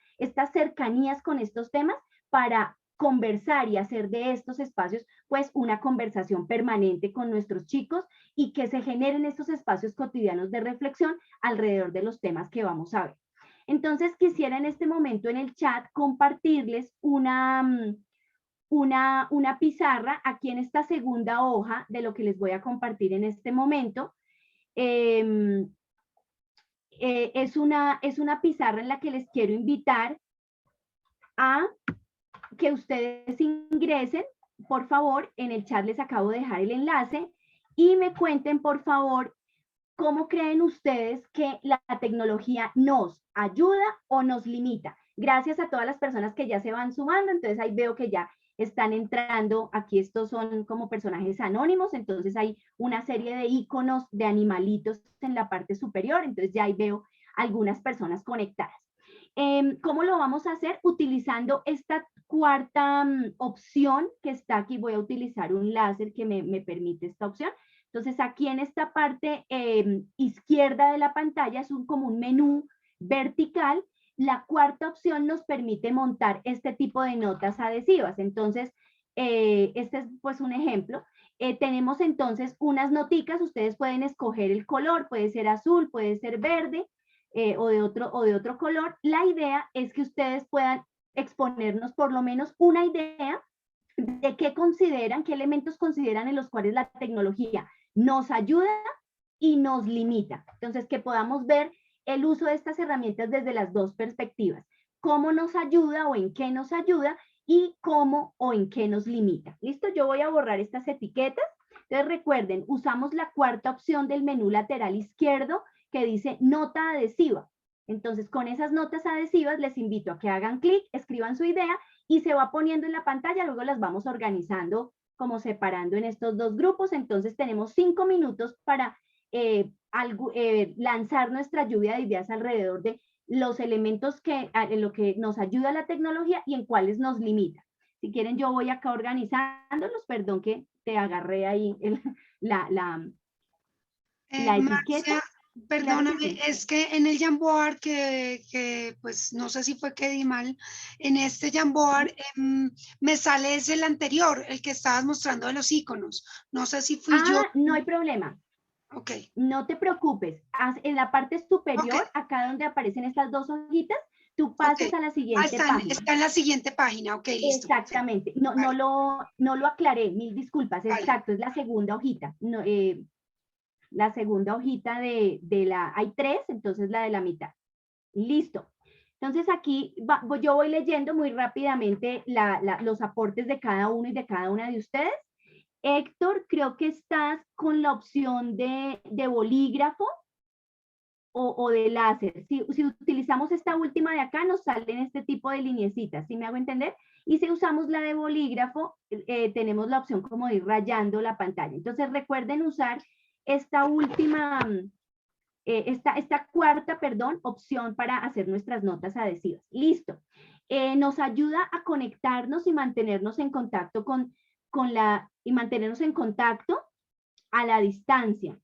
cercanías con estos temas para conversar y hacer de estos espacios pues una conversación permanente con nuestros chicos, y que se generen estos espacios cotidianos de reflexión alrededor de los temas que vamos a ver. Entonces quisiera en este momento en el chat compartirles una pizarra aquí en esta segunda hoja de lo que les voy a compartir en este momento. Es una pizarra en la que les quiero invitar a que ustedes ingresen, por favor. En el chat les acabo de dejar el enlace, y me cuenten, por favor, cómo creen ustedes que la tecnología nos ayuda o nos limita. Gracias a todas las personas que ya se van sumando, entonces ahí veo que ya están entrando. Aquí estos son como personajes anónimos, entonces hay una serie de iconos de animalitos en la parte superior, entonces ya ahí veo algunas personas conectadas. ¿Cómo lo vamos a hacer? Utilizando esta cuarta opción que está aquí. Voy a utilizar un láser que me permite esta opción. Entonces, aquí en esta parte izquierda de la pantalla es como un menú vertical. La cuarta opción nos permite montar este tipo de notas adhesivas. Entonces, este es pues un ejemplo. Tenemos entonces unas noticas. Ustedes pueden escoger el color, puede ser azul, puede ser verde, o de otro color. La idea es que ustedes puedan exponernos por lo menos una idea de qué elementos consideran en los cuales la tecnología nos ayuda y nos limita. Entonces, que podamos ver el uso de estas herramientas desde las dos perspectivas: cómo nos ayuda o en qué nos ayuda, y cómo o en qué nos limita. ¿Listo? Yo voy a borrar estas etiquetas. Entonces, recuerden, usamos la cuarta opción del menú lateral izquierdo que dice nota adhesiva. Entonces, con esas notas adhesivas les invito a que hagan clic, escriban su idea, y se va poniendo en la pantalla. Luego las vamos organizando, como separando en estos dos grupos. Entonces tenemos 5 minutos para lanzar nuestra lluvia de ideas alrededor de los elementos en lo que nos ayuda la tecnología y en cuáles nos limita. Si quieren, yo voy acá organizándolos. Perdón que te agarré ahí la etiqueta. Marcia, perdóname, es que en el Jamboard que pues no sé si fue que di mal, en este Jamboard me sale es el anterior, el que estabas mostrando de los iconos. No sé si fui yo. No hay problema. Ok. No te preocupes. En la parte superior, acá donde aparecen estas dos hojitas, tú pasas a la siguiente página. Está en la siguiente página, ok, listo. Exactamente. No, vale. no lo aclaré, mil disculpas. Vale. Exacto, es la segunda hojita. No, la segunda hojita hay 3, entonces la de la mitad. Listo. Entonces aquí yo voy leyendo muy rápidamente los aportes de cada uno y de cada una de ustedes. Héctor, creo que estás con la opción de bolígrafo o de láser. Si utilizamos esta última de acá, nos salen este tipo de lineecitas, ¿sí me hago entender? Y si usamos la de bolígrafo, tenemos la opción como de ir rayando la pantalla. Entonces recuerden usar esta última, esta cuarta, opción para hacer nuestras notas adhesivas. Listo. Nos ayuda a conectarnos y mantenernos en contacto mantenernos en contacto a la distancia.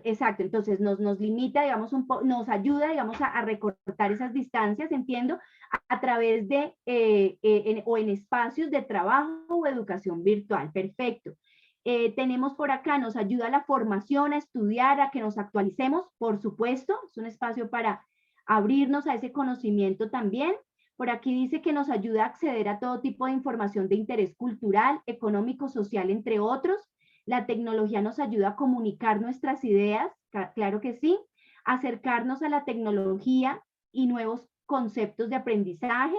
Exacto, entonces nos limita, digamos, nos ayuda, digamos, a recortar esas distancias, entiendo, a través de, o en espacios de trabajo o educación virtual. Perfecto. Tenemos por acá, nos ayuda a la formación, a estudiar, a que nos actualicemos, por supuesto, es un espacio para abrirnos a ese conocimiento también. Por aquí dice que nos ayuda a acceder a todo tipo de información de interés cultural, económico, social, entre otros. La tecnología nos ayuda a comunicar nuestras ideas, claro que sí, acercarnos a la tecnología y nuevos conceptos de aprendizaje.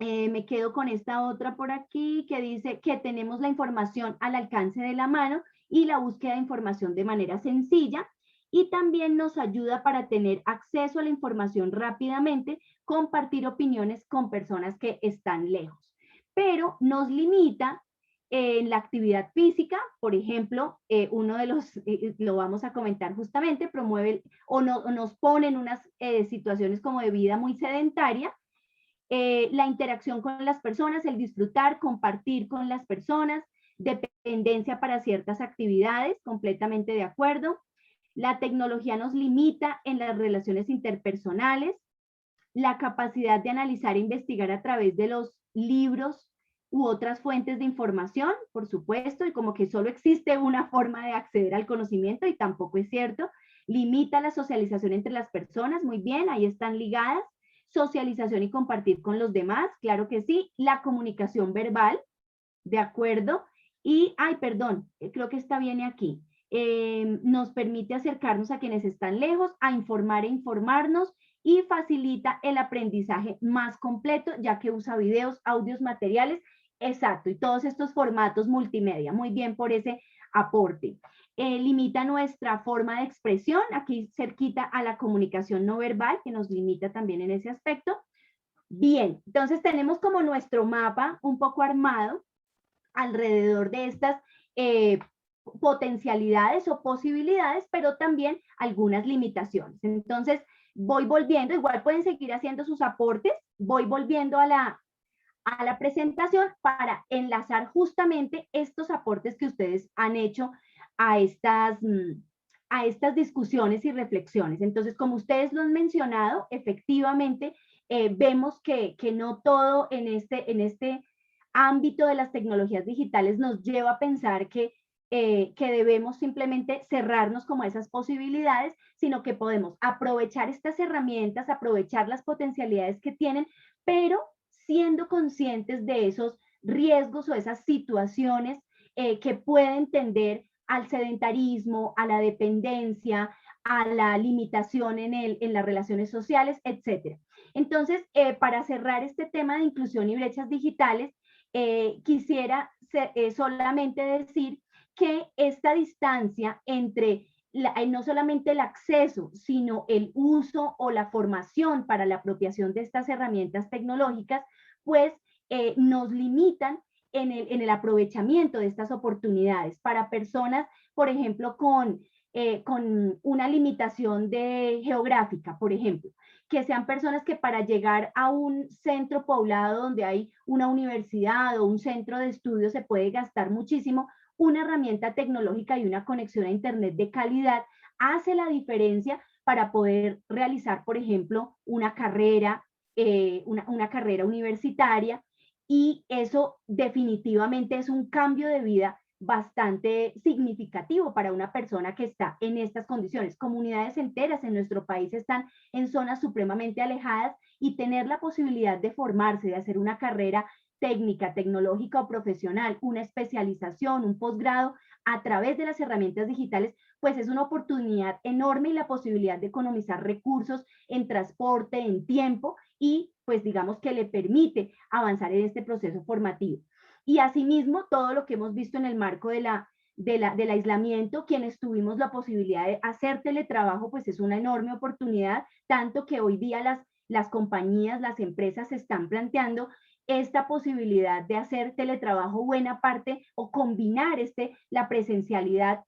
Me quedo con esta otra por aquí que dice que tenemos la información al alcance de la mano y la búsqueda de información de manera sencilla, y también nos ayuda para tener acceso a la información rápidamente, compartir opiniones con personas que están lejos, pero nos limita en la actividad física. Por ejemplo, uno de los, lo vamos a comentar justamente, promueve o nos pone en unas situaciones como de vida muy sedentaria. La interacción con las personas, el disfrutar, compartir con las personas, dependencia para ciertas actividades, completamente de acuerdo. La tecnología nos limita en las relaciones interpersonales, la capacidad de analizar e investigar a través de los libros u otras fuentes de información, por supuesto, y como que solo existe una forma de acceder al conocimiento, y tampoco es cierto. Limita la socialización entre las personas, muy bien, ahí están ligadas. Socialización y compartir con los demás, claro que sí. La comunicación verbal, de acuerdo. Y, ay, perdón, creo que esta viene aquí. Nos permite acercarnos a quienes están lejos, a informar e informarnos, y facilita el aprendizaje más completo, ya que usa videos, audios, materiales, exacto, y todos estos formatos multimedia. Muy bien por ese aporte. Limita nuestra forma de expresión, aquí cerquita a la comunicación no verbal, que nos limita también en ese aspecto. Bien, entonces tenemos como nuestro mapa un poco armado alrededor de estas potencialidades o posibilidades, pero también algunas limitaciones. Entonces, voy volviendo, igual pueden seguir haciendo sus aportes, voy volviendo a la presentación para enlazar justamente estos aportes que ustedes han hecho a estas discusiones y reflexiones. Entonces, como ustedes lo han mencionado, efectivamente, vemos que no todo en este ámbito de las tecnologías digitales nos lleva a pensar que debemos simplemente cerrarnos como a esas posibilidades, sino que podemos aprovechar estas herramientas, aprovechar las potencialidades que tienen, pero siendo conscientes de esos riesgos o esas situaciones que pueden tender al sedentarismo, a la dependencia, a la limitación en las relaciones sociales, etc. Entonces, para cerrar este tema de inclusión y brechas digitales, quisiera solamente decir que esta distancia entre no solamente el acceso, sino el uso o la formación para la apropiación de estas herramientas tecnológicas, pues nos limitan en el aprovechamiento de estas oportunidades para personas, por ejemplo, con una limitación geográfica, por ejemplo, que sean personas que para llegar a un centro poblado donde hay una universidad o un centro de estudio se puede gastar muchísimo. Una herramienta tecnológica y una conexión a internet de calidad hace la diferencia para poder realizar, por ejemplo, una carrera universitaria, y eso definitivamente es un cambio de vida bastante significativo para una persona que está en estas condiciones. Comunidades enteras en nuestro país están en zonas supremamente alejadas, y tener la posibilidad de formarse, de hacer una carrera técnica, tecnológica o profesional, una especialización, un posgrado a través de las herramientas digitales, pues es una oportunidad enorme, y la posibilidad de economizar recursos en transporte, en tiempo, y pues digamos que le permite avanzar en este proceso formativo. Y asimismo, todo lo que hemos visto en el marco del aislamiento, quienes tuvimos la posibilidad de hacer teletrabajo, pues es una enorme oportunidad, tanto que hoy día las compañías, las empresas se están planteando esta posibilidad de hacer teletrabajo buena parte, o combinar la presencialidad,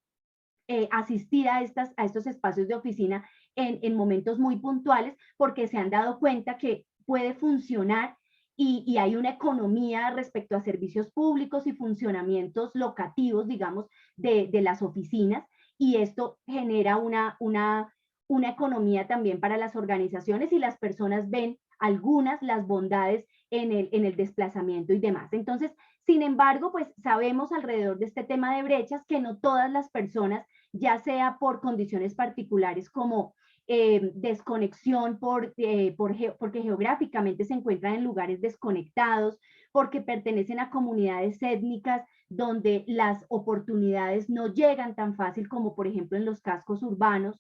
asistir a estos espacios de oficina en momentos muy puntuales, porque se han dado cuenta que puede funcionar y hay una economía respecto a servicios públicos y funcionamientos locativos, digamos, de las oficinas, y esto genera una economía también para las organizaciones y las personas ven algunas las bondades en el desplazamiento y demás. Entonces, sin embargo, pues sabemos alrededor de este tema de brechas que no todas las personas, ya sea por condiciones particulares como desconexión porque geográficamente se encuentran en lugares desconectados, porque pertenecen a comunidades étnicas donde las oportunidades no llegan tan fácil como por ejemplo en los cascos urbanos,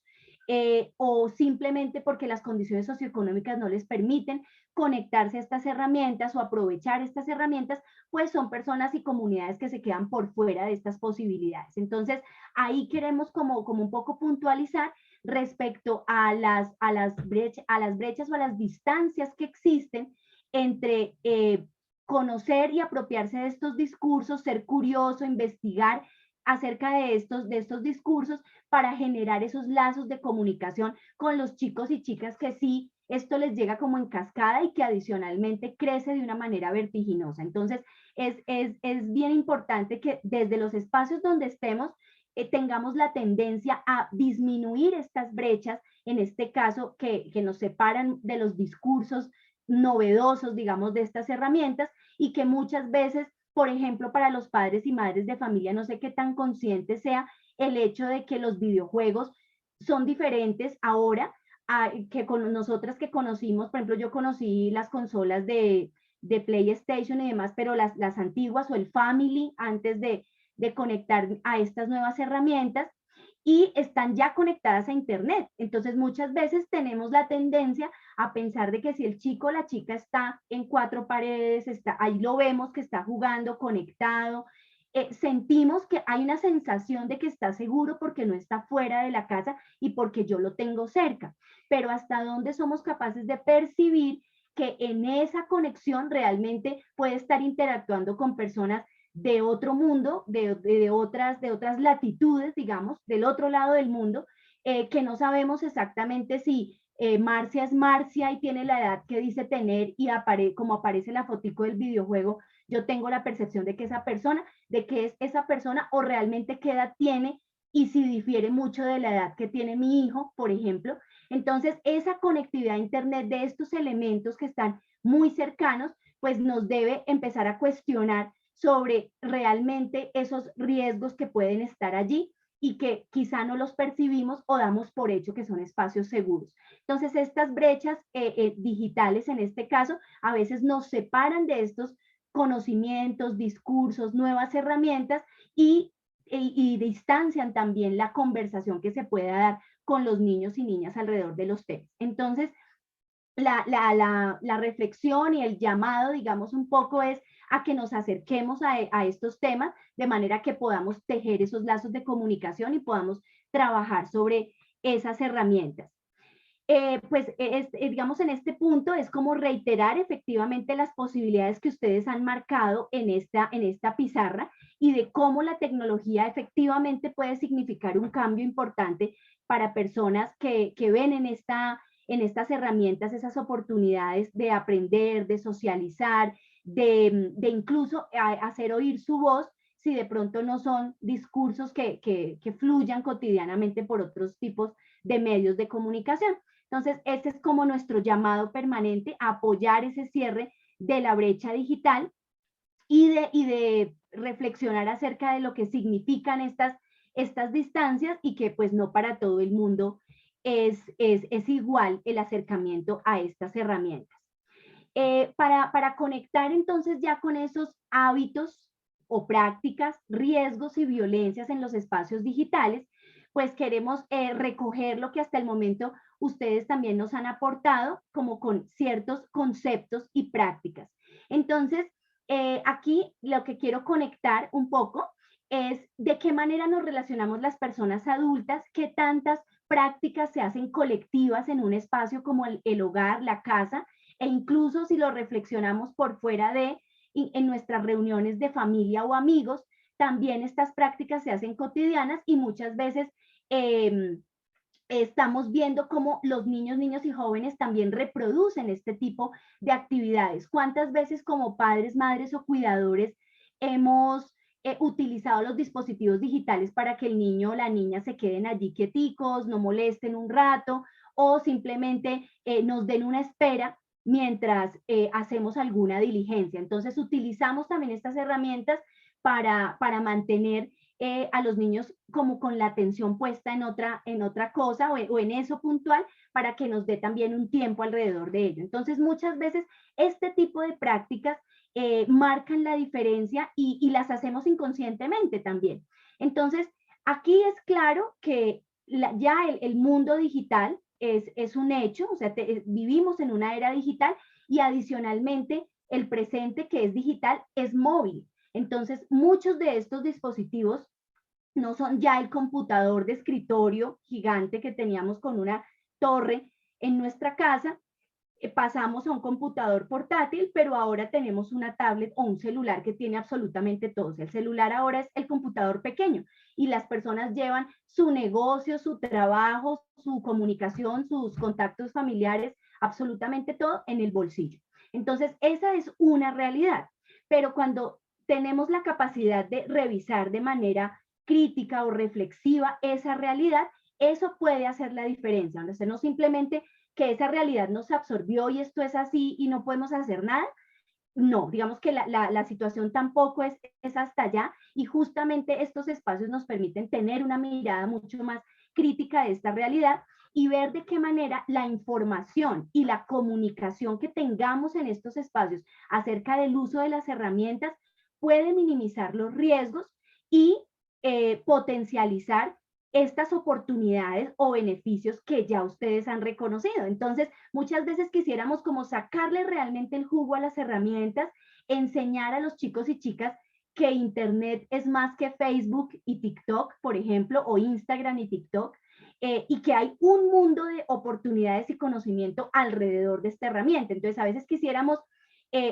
o simplemente porque las condiciones socioeconómicas no les permiten conectarse a estas herramientas o aprovechar estas herramientas, pues son personas y comunidades que se quedan por fuera de estas posibilidades. Entonces, ahí queremos como un poco puntualizar respecto a las brechas o a las distancias que existen entre conocer y apropiarse de estos discursos, ser curioso, investigar acerca de estos discursos para generar esos lazos de comunicación con los chicos y chicas que sí, esto les llega como en cascada y que adicionalmente crece de una manera vertiginosa. Entonces, es bien importante que desde los espacios donde estemos tengamos la tendencia a disminuir estas brechas, en este caso, que nos separan de los discursos novedosos, digamos, de estas herramientas, y que muchas veces, por ejemplo, para los padres y madres de familia, no sé qué tan consciente sea el hecho de que los videojuegos son diferentes ahora que con nosotras que conocimos. Por ejemplo, yo conocí las consolas de PlayStation y demás, pero las antiguas o el Family antes de conectar a estas nuevas herramientas, y están ya conectadas a Internet. Entonces, muchas veces tenemos la tendencia a pensar de que si el chico o la chica está en cuatro paredes, ahí lo vemos que está jugando, conectado, sentimos que hay una sensación de que está seguro porque no está fuera de la casa y porque yo lo tengo cerca. Pero hasta dónde somos capaces de percibir que en esa conexión realmente puede estar interactuando con personas de otro mundo, de otras latitudes, digamos, del otro lado del mundo, que no sabemos exactamente si Marcia es Marcia y tiene la edad que dice tener y como aparece la fotico del videojuego, yo tengo la percepción de que es esa persona o realmente qué edad tiene y si difiere mucho de la edad que tiene mi hijo, por ejemplo. Entonces, esa conectividad a Internet de estos elementos que están muy cercanos, pues nos debe empezar a cuestionar sobre realmente esos riesgos que pueden estar allí y que quizá no los percibimos o damos por hecho que son espacios seguros. Entonces, estas brechas digitales, en este caso, a veces nos separan de estos conocimientos, discursos, nuevas herramientas y distancian también la conversación que se pueda dar con los niños y niñas alrededor de los temas. Entonces, la reflexión y el llamado, digamos, un poco es a que nos acerquemos a estos temas de manera que podamos tejer esos lazos de comunicación y podamos trabajar sobre esas herramientas. Digamos, en este punto es como reiterar efectivamente las posibilidades que ustedes han marcado en esta pizarra y de cómo la tecnología efectivamente puede significar un cambio importante para personas que ven en estas herramientas esas oportunidades de aprender, de socializar, de incluso hacer oír su voz si de pronto no son discursos que fluyan cotidianamente por otros tipos de medios de comunicación. Entonces, este es como nuestro llamado permanente a apoyar ese cierre de la brecha digital y de reflexionar acerca de lo que significan estas distancias y que pues no para todo el mundo es igual el acercamiento a estas herramientas. Para conectar entonces ya con esos hábitos o prácticas, riesgos y violencias en los espacios digitales, pues queremos recoger lo que hasta el momento ustedes también nos han aportado como con ciertos conceptos y prácticas. Entonces, aquí lo que quiero conectar un poco es de qué manera nos relacionamos las personas adultas, qué tantas prácticas se hacen colectivas en un espacio como el hogar, la casa, e incluso si lo reflexionamos por fuera en nuestras reuniones de familia o amigos, también estas prácticas se hacen cotidianas y muchas veces estamos viendo cómo los niños y jóvenes también reproducen este tipo de actividades. ¿Cuántas veces como padres, madres o cuidadores hemos utilizado los dispositivos digitales para que el niño o la niña se queden allí quieticos, no molesten un rato o simplemente nos den una espera mientras hacemos alguna diligencia? Entonces utilizamos también estas herramientas para mantener a los niños como con la atención puesta en otra cosa o en eso puntual, para que nos dé también un tiempo alrededor de ello. Entonces muchas veces este tipo de prácticas marcan la diferencia y las hacemos inconscientemente también. Entonces aquí es claro que ya el mundo digital es un hecho, o sea, vivimos en una era digital y adicionalmente el presente que es digital es móvil. Entonces, muchos de estos dispositivos no son ya el computador de escritorio gigante que teníamos con una torre en nuestra casa, pasamos a un computador portátil, pero ahora tenemos una tablet o un celular que tiene absolutamente todo. El celular ahora es el computador pequeño y las personas llevan su negocio, su trabajo, su comunicación, sus contactos familiares, absolutamente todo en el bolsillo. Entonces, esa es una realidad, pero cuando tenemos la capacidad de revisar de manera crítica o reflexiva esa realidad, eso puede hacer la diferencia. Entonces, no simplemente que esa realidad nos absorbió y esto es así y no podemos hacer nada. No, digamos que la situación tampoco es hasta allá, y justamente estos espacios nos permiten tener una mirada mucho más crítica de esta realidad y ver de qué manera la información y la comunicación que tengamos en estos espacios acerca del uso de las herramientas puede minimizar los riesgos y potencializar estas oportunidades o beneficios que ya ustedes han reconocido. Entonces, muchas veces quisiéramos como sacarle realmente el jugo a las herramientas, enseñar a los chicos y chicas que Internet es más que Facebook y TikTok, por ejemplo, o Instagram y TikTok, y que hay un mundo de oportunidades y conocimiento alrededor de esta herramienta. Entonces, a veces quisiéramos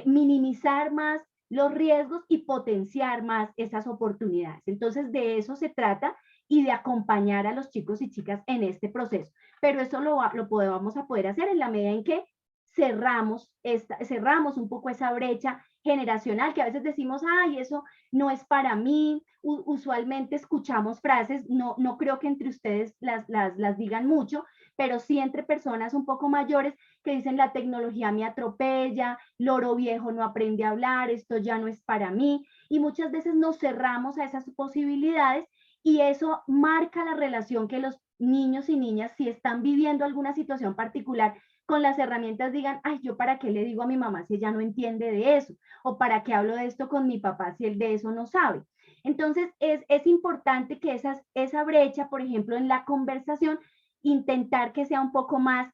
minimizar más los riesgos y potenciar más esas oportunidades. Entonces, de eso se trata, y de acompañar a los chicos y chicas en este proceso. Pero eso lo vamos a poder hacer en la medida en que cerramos un poco esa brecha generacional, que a veces decimos, ay, eso no es para mí. Usualmente escuchamos frases, no creo que entre ustedes las digan mucho, pero sí entre personas un poco mayores que dicen, la tecnología me atropella, loro viejo no aprende a hablar, esto ya no es para mí, y muchas veces nos cerramos a esas posibilidades, y eso marca la relación que los niños y niñas, si están viviendo alguna situación particular con las herramientas, digan, ay, yo para qué le digo a mi mamá si ella no entiende de eso, o para qué hablo de esto con mi papá si él de eso no sabe. Entonces, es importante que esa brecha, por ejemplo, en la conversación, intentar que sea un poco más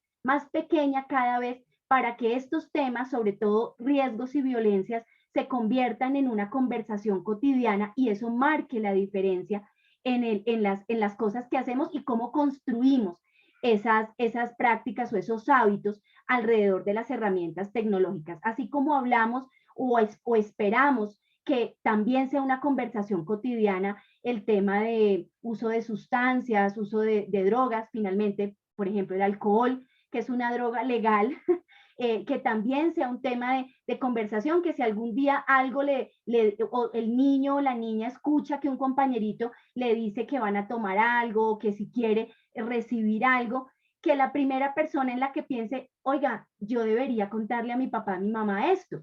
pequeña cada vez, para que estos temas, sobre todo riesgos y violencias, se conviertan en una conversación cotidiana, y eso marque la diferencia en las cosas que hacemos y cómo construimos esas prácticas o esos hábitos alrededor de las herramientas tecnológicas. Así como hablamos o esperamos que también sea una conversación cotidiana el tema de uso de sustancias, uso de drogas, finalmente, por ejemplo, el alcohol, que es una droga legal, que también sea un tema de conversación, que si algún día algo o el niño o la niña escucha que un compañerito le dice que van a tomar algo, que si quiere recibir algo, que la primera persona en la que piense, oiga, yo debería contarle a mi papá, a mi mamá esto,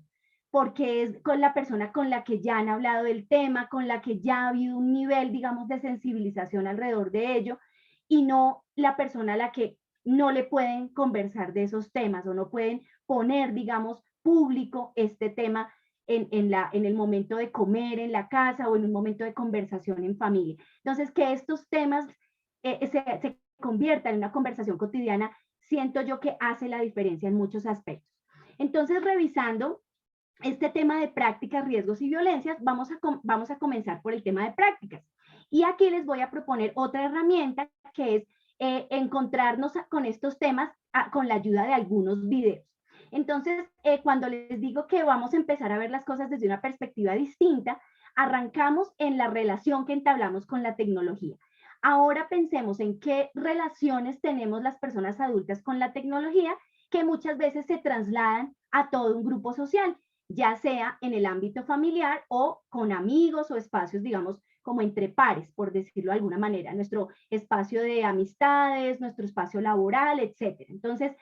porque es con la persona con la que ya han hablado del tema, con la que ya ha habido un nivel, digamos, de sensibilización alrededor de ello, y no la persona a la que no le pueden conversar de esos temas o no pueden poner, digamos, público este tema en el momento de comer en la casa o en un momento de conversación en familia. Entonces, que estos temas se conviertan en una conversación cotidiana, siento yo que hace la diferencia en muchos aspectos. Entonces, revisando este tema de prácticas, riesgos y violencias, vamos a comenzar por el tema de prácticas. Y aquí les voy a proponer otra herramienta, que es encontrarnos con estos temas con la ayuda de algunos videos. Entonces, cuando les digo que vamos a empezar a ver las cosas desde una perspectiva distinta, arrancamos en la relación que entablamos con la tecnología. Ahora pensemos en qué relaciones tenemos las personas adultas con la tecnología que muchas veces se trasladan a todo un grupo social, ya sea en el ámbito familiar o con amigos o espacios, digamos, como entre pares, por decirlo de alguna manera, nuestro espacio de amistades, nuestro espacio laboral, etc. Entonces,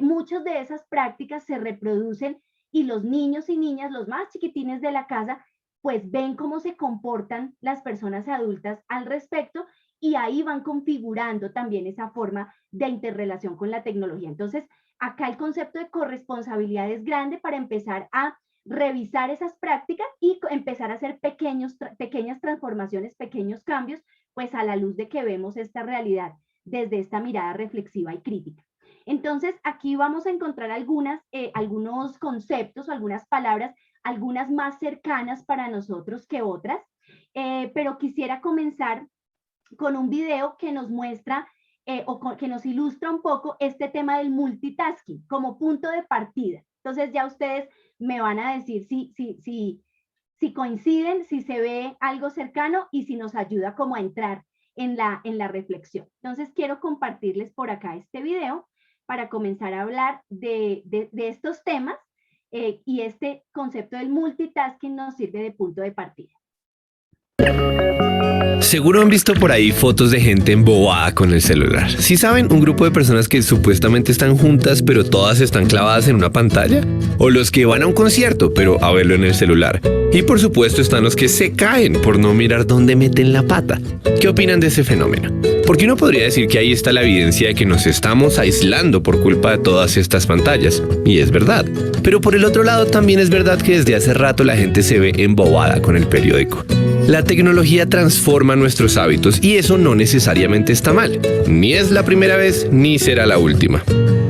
muchas de esas prácticas se reproducen y los niños y niñas, los más chiquitines de la casa, pues ven cómo se comportan las personas adultas al respecto y ahí van configurando también esa forma de interrelación con la tecnología. Entonces, acá el concepto de corresponsabilidad es grande para empezar a revisar esas prácticas y empezar a hacer pequeñas transformaciones, pequeños cambios, pues a la luz de que vemos esta realidad desde esta mirada reflexiva y crítica. Entonces, aquí vamos a encontrar algunos conceptos o algunas palabras, algunas más cercanas para nosotros que otras, pero quisiera comenzar con un video que nos muestra que nos ilustra un poco este tema del multitasking como punto de partida. Entonces ya ustedes me van a decir si coinciden, si se ve algo cercano y si nos ayuda como a entrar en la reflexión. Entonces quiero compartirles por acá este video para comenzar a hablar de estos temas y este concepto del multitasking nos sirve de punto de partida. Seguro han visto por ahí fotos de gente embobada con el celular. ¿Sí saben? Un grupo de personas que supuestamente están juntas, pero todas están clavadas en una pantalla. O los que van a un concierto, pero a verlo en el celular. Y por supuesto están los que se caen por no mirar dónde meten la pata. ¿Qué opinan de ese fenómeno? Porque uno podría decir que ahí está la evidencia de que nos estamos aislando por culpa de todas estas pantallas. Y es verdad. Pero por el otro lado también es verdad que desde hace rato la gente se ve embobada con el periódico. La tecnología transforma nuestros hábitos y eso no necesariamente está mal. Ni es la primera vez ni será la última.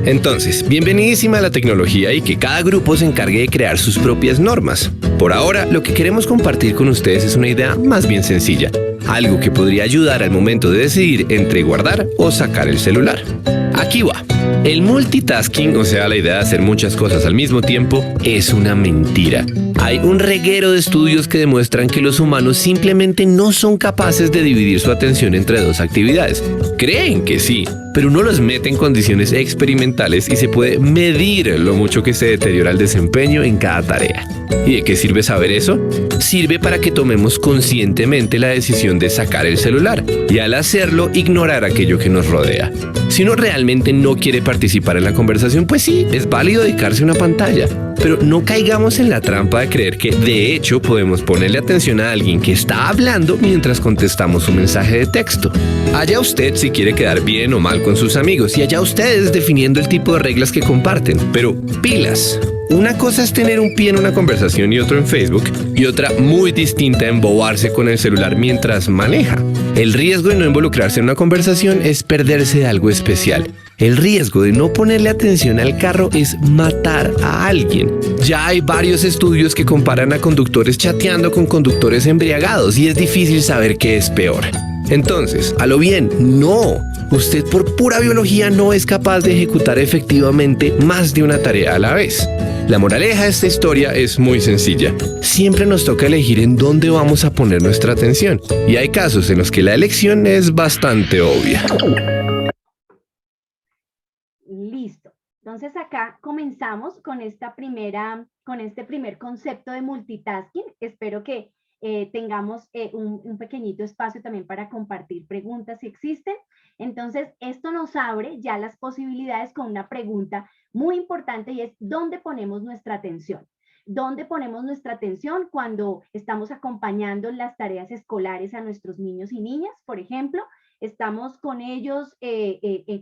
Entonces, bienvenidísima a la tecnología y que cada grupo se encargue de crear sus propias normas. Por ahora, lo que queremos compartir con ustedes es una idea más bien sencilla. Algo que podría ayudar al momento de decidir entre guardar o sacar el celular. Aquí va. El multitasking, o sea, la idea de hacer muchas cosas al mismo tiempo, es una mentira. Hay un reguero de estudios que demuestran que los humanos simplemente no son capaces de dividir su atención entre dos actividades. Creen que sí, pero uno los mete en condiciones experimentales y se puede medir lo mucho que se deteriora el desempeño en cada tarea. ¿Y de qué sirve saber eso? Sirve para que tomemos conscientemente la decisión de sacar el celular y al hacerlo ignorar aquello que nos rodea. Si uno realmente no quiere participar en la conversación, pues sí, es válido dedicarse a una pantalla. Pero no caigamos en la trampa de creer que de hecho podemos ponerle atención a alguien que está hablando mientras contestamos un mensaje de texto. Allá usted si quiere quedar bien o mal con sus amigos y allá ustedes definiendo el tipo de reglas que comparten. Pero pilas. Una cosa es tener un pie en una conversación y otro en Facebook, y otra muy distinta embobarse con el celular mientras maneja. El riesgo de no involucrarse en una conversación es perderse de algo especial. El riesgo de no ponerle atención al carro es matar a alguien. Ya hay varios estudios que comparan a conductores chateando con conductores embriagados y es difícil saber qué es peor. Entonces, a lo bien, no. Usted por pura biología no es capaz de ejecutar efectivamente más de una tarea a la vez. La moraleja de esta historia es muy sencilla. Siempre nos toca elegir en dónde vamos a poner nuestra atención. Y hay casos en los que la elección es bastante obvia. Listo. Entonces acá comenzamos con este primer concepto de multitasking. Espero que tengamos un pequeñito espacio también para compartir preguntas si existen. Entonces, esto nos abre ya las posibilidades con una pregunta muy importante y es ¿dónde ponemos nuestra atención? ¿Dónde ponemos nuestra atención cuando estamos acompañando en las tareas escolares a nuestros niños y niñas, por ejemplo? ¿Estamos con ellos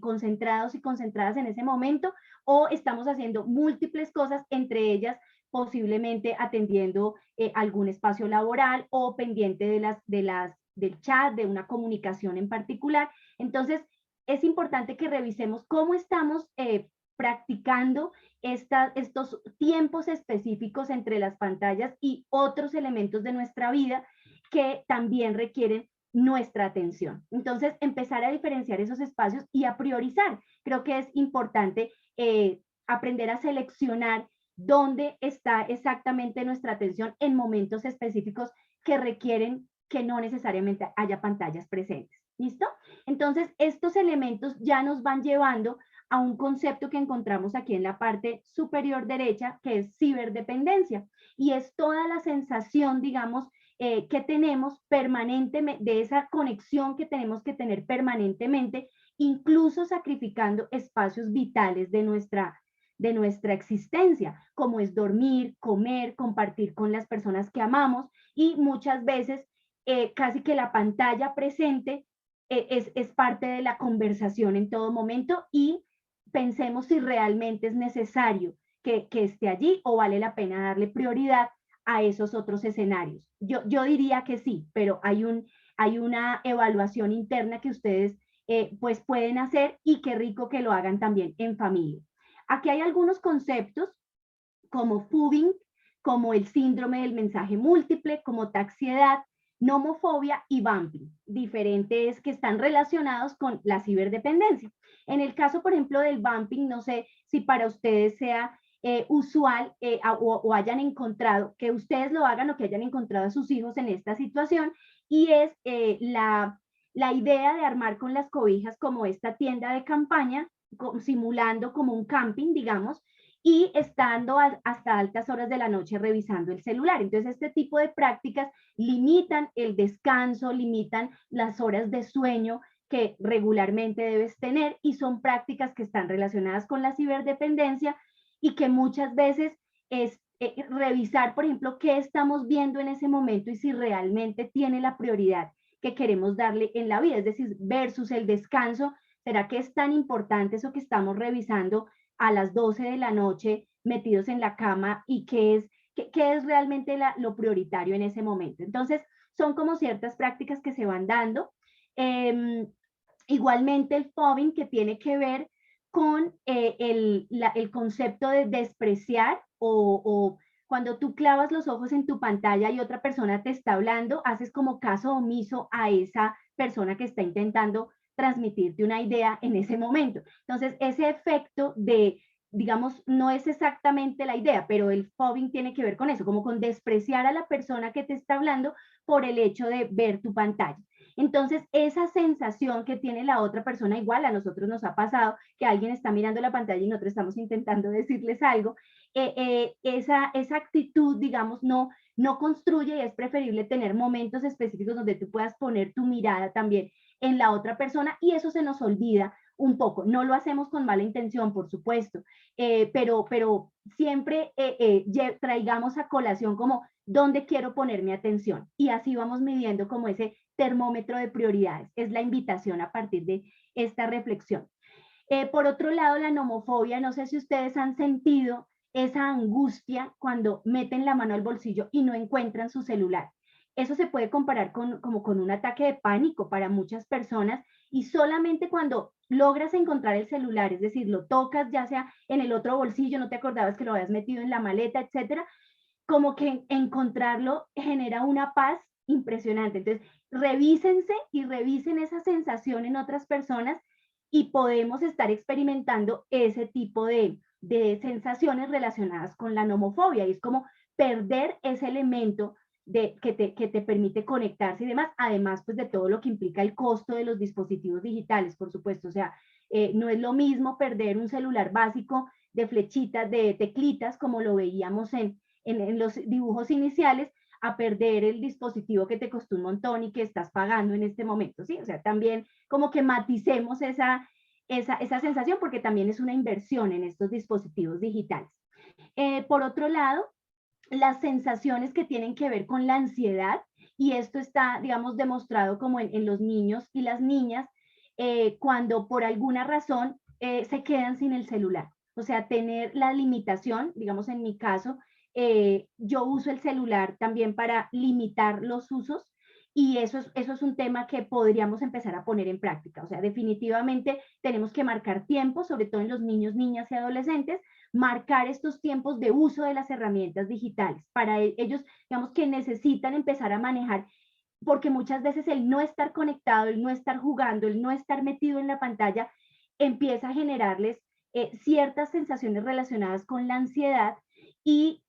concentrados y concentradas en ese momento o estamos haciendo múltiples cosas, entre ellas posiblemente atendiendo algún espacio laboral o pendiente del chat, de una comunicación en particular? Entonces, es importante que revisemos cómo estamos practicando estos tiempos específicos entre las pantallas y otros elementos de nuestra vida que también requieren nuestra atención. Entonces, empezar a diferenciar esos espacios y a priorizar. Creo que es importante aprender a seleccionar dónde está exactamente nuestra atención en momentos específicos que requieren que no necesariamente haya pantallas presentes. ¿Listo? Entonces, estos elementos ya nos van llevando a un concepto que encontramos aquí en la parte superior derecha, que es ciberdependencia, y es toda la sensación, digamos, que tenemos permanentemente, de esa conexión que tenemos que tener permanentemente, incluso sacrificando espacios vitales de nuestra existencia, como es dormir, comer, compartir con las personas que amamos, y muchas veces casi que la pantalla presente es parte de la conversación en todo momento, y pensemos si realmente es necesario que esté allí o vale la pena darle prioridad a esos otros escenarios. Yo diría que sí, pero hay una evaluación interna que ustedes pues pueden hacer, y qué rico que lo hagan también en familia. Aquí hay algunos conceptos como FUBING, como el síndrome del mensaje múltiple, como taxiedad, nomofobia y bumping, diferentes que están relacionados con la ciberdependencia. En el caso, por ejemplo, del bumping, no sé si para ustedes sea usual o hayan encontrado, que ustedes lo hagan o que hayan encontrado a sus hijos en esta situación, y es la idea de armar con las cobijas como esta tienda de campaña, simulando como un camping, digamos, y estando hasta altas horas de la noche revisando el celular. Entonces, este tipo de prácticas limitan el descanso, limitan las horas de sueño que regularmente debes tener, y son prácticas que están relacionadas con la ciberdependencia, y que muchas veces es revisar, por ejemplo, qué estamos viendo en ese momento y si realmente tiene la prioridad que queremos darle en la vida, es decir, versus el descanso. ¿Será que es tan importante eso que estamos revisando a las 12 de la noche metidos en la cama, y qué es realmente lo prioritario en ese momento? Entonces, son como ciertas prácticas que se van dando. Igualmente el FOBING, que tiene que ver con el concepto de despreciar, o cuando tú clavas los ojos en tu pantalla y otra persona te está hablando, haces como caso omiso a esa persona que está intentando transmitirte una idea en ese momento. Entonces, ese efecto de, digamos, no es exactamente la idea, pero el FOBING tiene que ver con eso, como con despreciar a la persona que te está hablando por el hecho de ver tu pantalla. Entonces, esa sensación que tiene la otra persona, igual a nosotros nos ha pasado que alguien está mirando la pantalla y nosotros estamos intentando decirles algo, esa actitud, digamos, no construye, y es preferible tener momentos específicos donde tú puedas poner tu mirada también en la otra persona, y eso se nos olvida un poco. No lo hacemos con mala intención, por supuesto, pero siempre traigamos a colación como dónde quiero poner mi atención, y así vamos midiendo como ese termómetro de prioridades. Es la invitación a partir de esta reflexión. Por otro lado, la nomofobia, no sé si ustedes han sentido esa angustia cuando meten la mano al bolsillo y no encuentran su celular. Eso se puede comparar como con un ataque de pánico para muchas personas, y solamente cuando logras encontrar el celular, es decir, lo tocas ya sea en el otro bolsillo, no te acordabas que lo habías metido en la maleta, etcétera, como que encontrarlo genera una paz impresionante. Entonces, revísense y revisen esa sensación en otras personas, y podemos estar experimentando ese tipo de sensaciones relacionadas con la nomofobia, y es como perder ese elemento que te permite conectarse y demás, además pues de todo lo que implica el costo de los dispositivos digitales, por supuesto. O sea, no es lo mismo perder un celular básico de flechitas, de teclitas, como lo veíamos en los dibujos iniciales, a perder el dispositivo que te costó un montón y que estás pagando en este momento, ¿sí? O sea, también como que maticemos esa sensación, porque también es una inversión en estos dispositivos digitales. Por otro lado, las sensaciones que tienen que ver con la ansiedad, y esto está, digamos, demostrado como en los niños y las niñas, cuando por alguna razón se quedan sin el celular. O sea, tener la limitación, digamos en mi caso, yo uso el celular también para limitar los usos, y eso es un tema que podríamos empezar a poner en práctica. O sea, definitivamente tenemos que marcar tiempo, sobre todo en los niños, niñas y adolescentes, marcar estos tiempos de uso de las herramientas digitales para ellos, digamos, que necesitan empezar a manejar, porque muchas veces el no estar conectado, el no estar jugando, el no estar metido en la pantalla, empieza a generarles ciertas sensaciones relacionadas con la ansiedad, y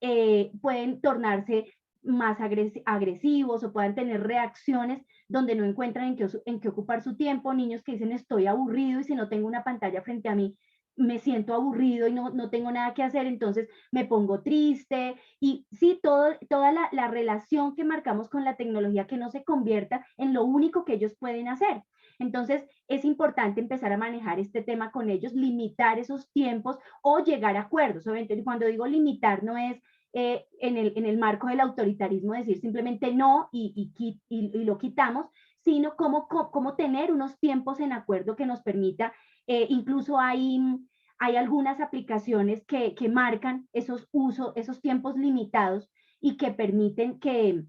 pueden tornarse más agresivos o puedan tener reacciones donde no encuentran en qué ocupar su tiempo, niños que dicen estoy aburrido y si no tengo una pantalla frente a mí me siento aburrido y no tengo nada que hacer, entonces me pongo triste y sí, toda la relación que marcamos con la tecnología que no se convierta en lo único que ellos pueden hacer. Entonces es importante empezar a manejar este tema con ellos, limitar esos tiempos o llegar a acuerdos. Obviamente, cuando digo limitar no es en el marco del autoritarismo decir simplemente no y lo quitamos, sino cómo tener unos tiempos en acuerdo que nos permita, incluso hay algunas aplicaciones que marcan esos tiempos limitados y que permiten que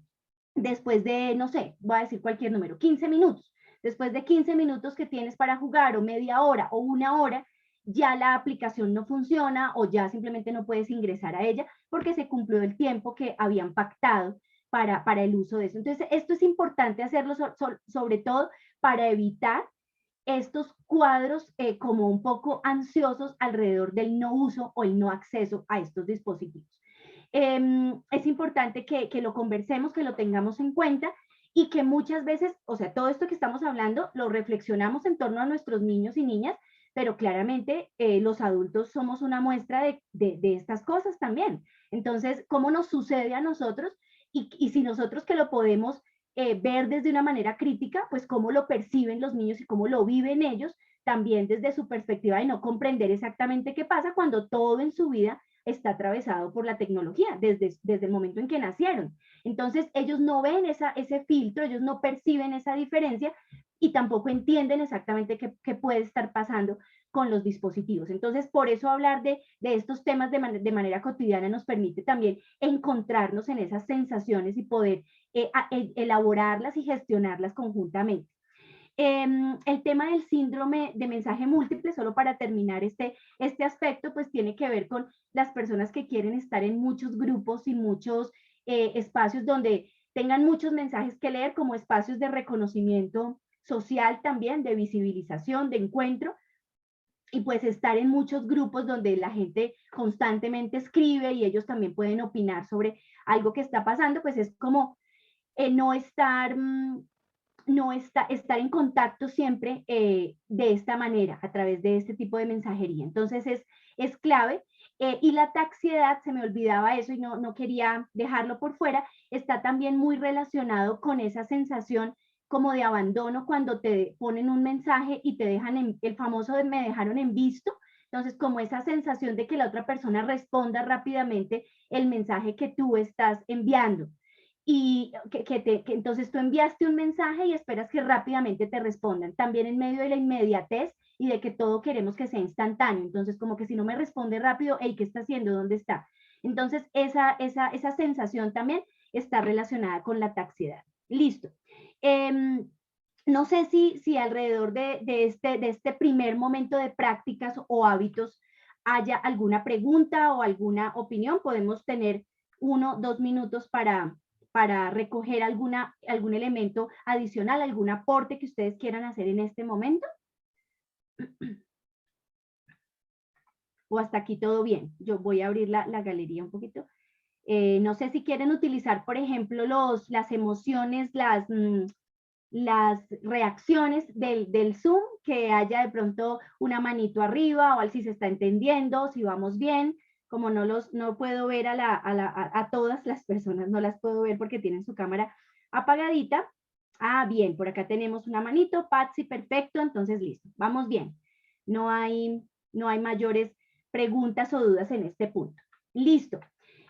después de, no sé, voy a decir cualquier número, 15 minutos, después de 15 minutos que tienes para jugar o media hora o una hora, ya la aplicación no funciona o ya simplemente no puedes ingresar a ella porque se cumplió el tiempo que habían pactado para el uso de eso. Entonces, esto es importante hacerlo sobre todo para evitar estos cuadros como un poco ansiosos alrededor del no uso o el no acceso a estos dispositivos. Es importante que lo conversemos, que lo tengamos en cuenta y que muchas veces, o sea, todo esto que estamos hablando lo reflexionamos en torno a nuestros niños y niñas, pero claramente los adultos somos una muestra de estas cosas también. Entonces, ¿cómo nos sucede a nosotros? Y si nosotros que lo podemos ver desde una manera crítica, pues cómo lo perciben los niños y cómo lo viven ellos, también desde su perspectiva de no comprender exactamente qué pasa cuando todo en su vida está atravesado por la tecnología, desde el momento en que nacieron. Entonces, ellos no ven ese filtro, ellos no perciben esa diferencia y tampoco entienden exactamente qué puede estar pasando con los dispositivos. Entonces, por eso hablar de estos temas de manera cotidiana nos permite también encontrarnos en esas sensaciones y poder elaborarlas y gestionarlas conjuntamente. El tema del síndrome de mensaje múltiple, solo para terminar este aspecto, pues tiene que ver con las personas que quieren estar en muchos grupos y muchos espacios donde tengan muchos mensajes que leer, como espacios de reconocimiento social también, de visibilización, de encuentro, y pues estar en muchos grupos donde la gente constantemente escribe y ellos también pueden opinar sobre algo que está pasando, pues es como estar en contacto siempre de esta manera, a través de este tipo de mensajería. Entonces es clave. Y la taxiedad, se me olvidaba eso y no quería dejarlo por fuera, está también muy relacionado con esa sensación como de abandono cuando te ponen un mensaje y te dejan el famoso de me dejaron en visto. Entonces, como esa sensación de que la otra persona responda rápidamente el mensaje que tú estás enviando. Y que entonces tú enviaste un mensaje y esperas que rápidamente te respondan. También en medio de la inmediatez y de que todo queremos que sea instantáneo. Entonces, como que si no me responde rápido, hey, ¿qué está haciendo? ¿Dónde está? Entonces, esa sensación también está relacionada con la taxiedad. Listo. No sé si alrededor de este primer momento de prácticas o hábitos haya alguna pregunta o alguna opinión. Podemos tener 1 o 2 minutos para recoger algún elemento adicional, algún aporte que ustedes quieran hacer en este momento. O hasta aquí todo bien. Yo voy a abrir la galería un poquito. No sé si quieren utilizar, por ejemplo, las emociones, las reacciones del Zoom, que haya de pronto una manito arriba o si se está entendiendo, si vamos bien. Como no puedo ver a todas las personas, no las puedo ver porque tienen su cámara apagadita. Ah, bien, por acá tenemos una manito, Patsy, perfecto, entonces listo, vamos bien. No hay mayores preguntas o dudas en este punto. Listo.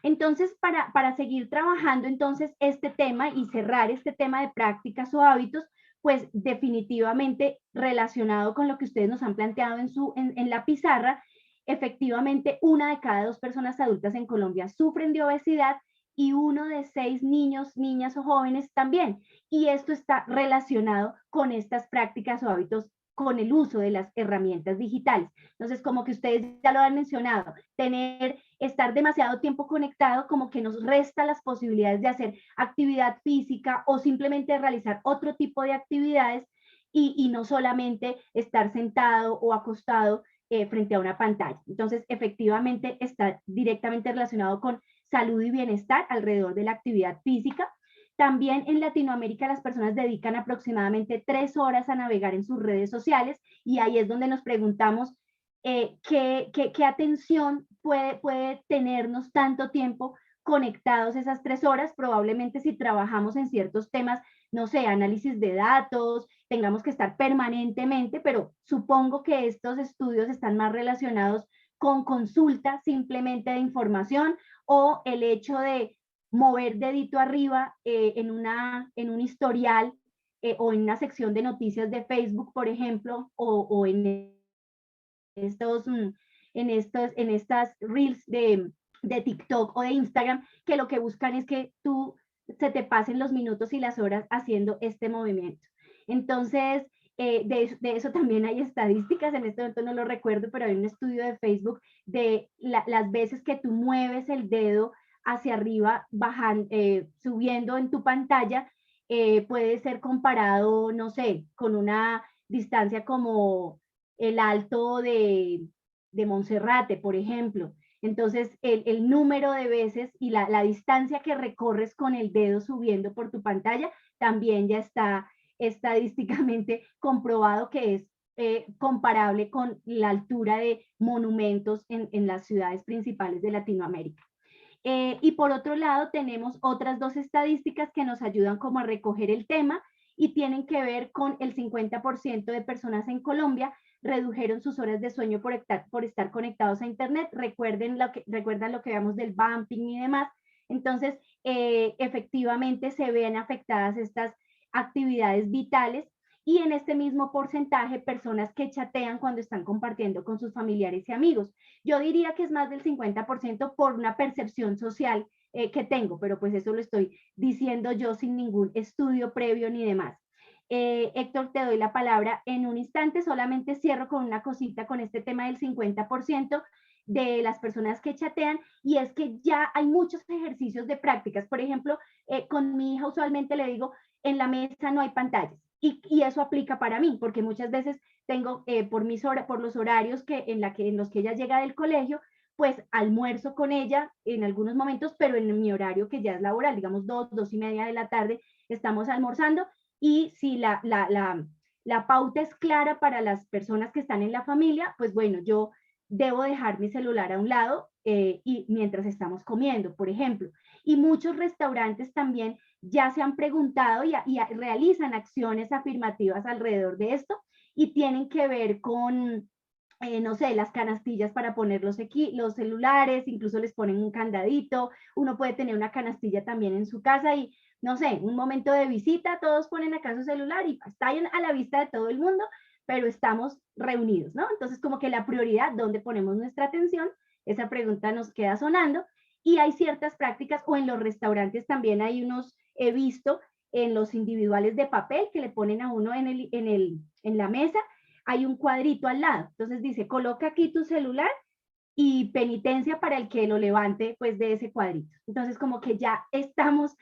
Entonces, para seguir trabajando entonces este tema y cerrar este tema de prácticas o hábitos, pues definitivamente relacionado con lo que ustedes nos han planteado en la pizarra, efectivamente 1 de cada 2 personas adultas en Colombia sufren de obesidad y 1 de 6 niños, niñas o jóvenes también. Y esto está relacionado con estas prácticas o hábitos con el uso de las herramientas digitales. Entonces, como que ustedes ya lo han mencionado, estar demasiado tiempo conectado como que nos resta las posibilidades de hacer actividad física o simplemente realizar otro tipo de actividades y no solamente estar sentado o acostado frente a una pantalla. Entonces, efectivamente, está directamente relacionado con salud y bienestar alrededor de la actividad física. También en Latinoamérica las personas dedican aproximadamente 3 horas a navegar en sus redes sociales y ahí es donde nos preguntamos qué atención puede tenernos tanto tiempo conectados esas 3 horas. Probablemente si trabajamos en ciertos temas, no sé, análisis de datos, tengamos que estar permanentemente, pero supongo que estos estudios están más relacionados con consulta simplemente de información o el hecho de mover dedito arriba en un historial o en una sección de noticias de Facebook, por ejemplo, o en en estas reels de TikTok o de Instagram, que lo que buscan es que tú se te pasen los minutos y las horas haciendo este movimiento. Entonces, de eso también hay estadísticas, en este momento no lo recuerdo, pero hay un estudio de Facebook de las veces que tú mueves el dedo hacia arriba, subiendo en tu pantalla, puede ser comparado, no sé, con una distancia como el alto de Monserrate, por ejemplo. Entonces, el número de veces y la distancia que recorres con el dedo subiendo por tu pantalla también ya está estadísticamente comprobado que es comparable con la altura de monumentos en las ciudades principales de Latinoamérica. Y por otro lado, tenemos otras 2 estadísticas que nos ayudan como a recoger el tema y tienen que ver con el 50% de personas en Colombia redujeron sus horas de sueño por estar conectados a Internet. Recuerdan lo que veamos del bumping y demás. Entonces, efectivamente se ven afectadas estas actividades vitales y en este mismo porcentaje personas que chatean cuando están compartiendo con sus familiares y amigos. Yo diría que es más del 50% por una percepción social que tengo, pero pues eso lo estoy diciendo yo sin ningún estudio previo ni demás. Héctor, te doy la palabra en un instante, solamente cierro con una cosita con este tema del 50% de las personas que chatean, y es que ya hay muchos ejercicios de prácticas. Por ejemplo, con mi hija usualmente le digo, en la mesa no hay pantallas, y eso aplica para mí, porque muchas veces tengo, por los horarios en los que ella llega del colegio, pues almuerzo con ella en algunos momentos, pero en mi horario que ya es laboral, digamos 2:30 de la tarde, estamos almorzando, y si la pauta es clara para las personas que están en la familia, pues bueno, yo debo dejar mi celular a un lado y mientras estamos comiendo, por ejemplo. Y muchos restaurantes también ya se han preguntado y realizan acciones afirmativas alrededor de esto y tienen que ver con, no sé, las canastillas para poner los celulares, incluso les ponen un candadito, uno puede tener una canastilla también en su casa y, no sé, un momento de visita, todos ponen acá su celular y está a la vista de todo el mundo, pero estamos reunidos, ¿no? Entonces, como que la prioridad, ¿dónde ponemos nuestra atención? Esa pregunta nos queda sonando. Y hay ciertas prácticas, o en los restaurantes también hay unos, he visto, en los individuales de papel que le ponen a uno en la mesa, hay un cuadrito al lado. Entonces dice, coloca aquí tu celular y penitencia para el que lo levante pues de ese cuadrito. Entonces como que ya estamos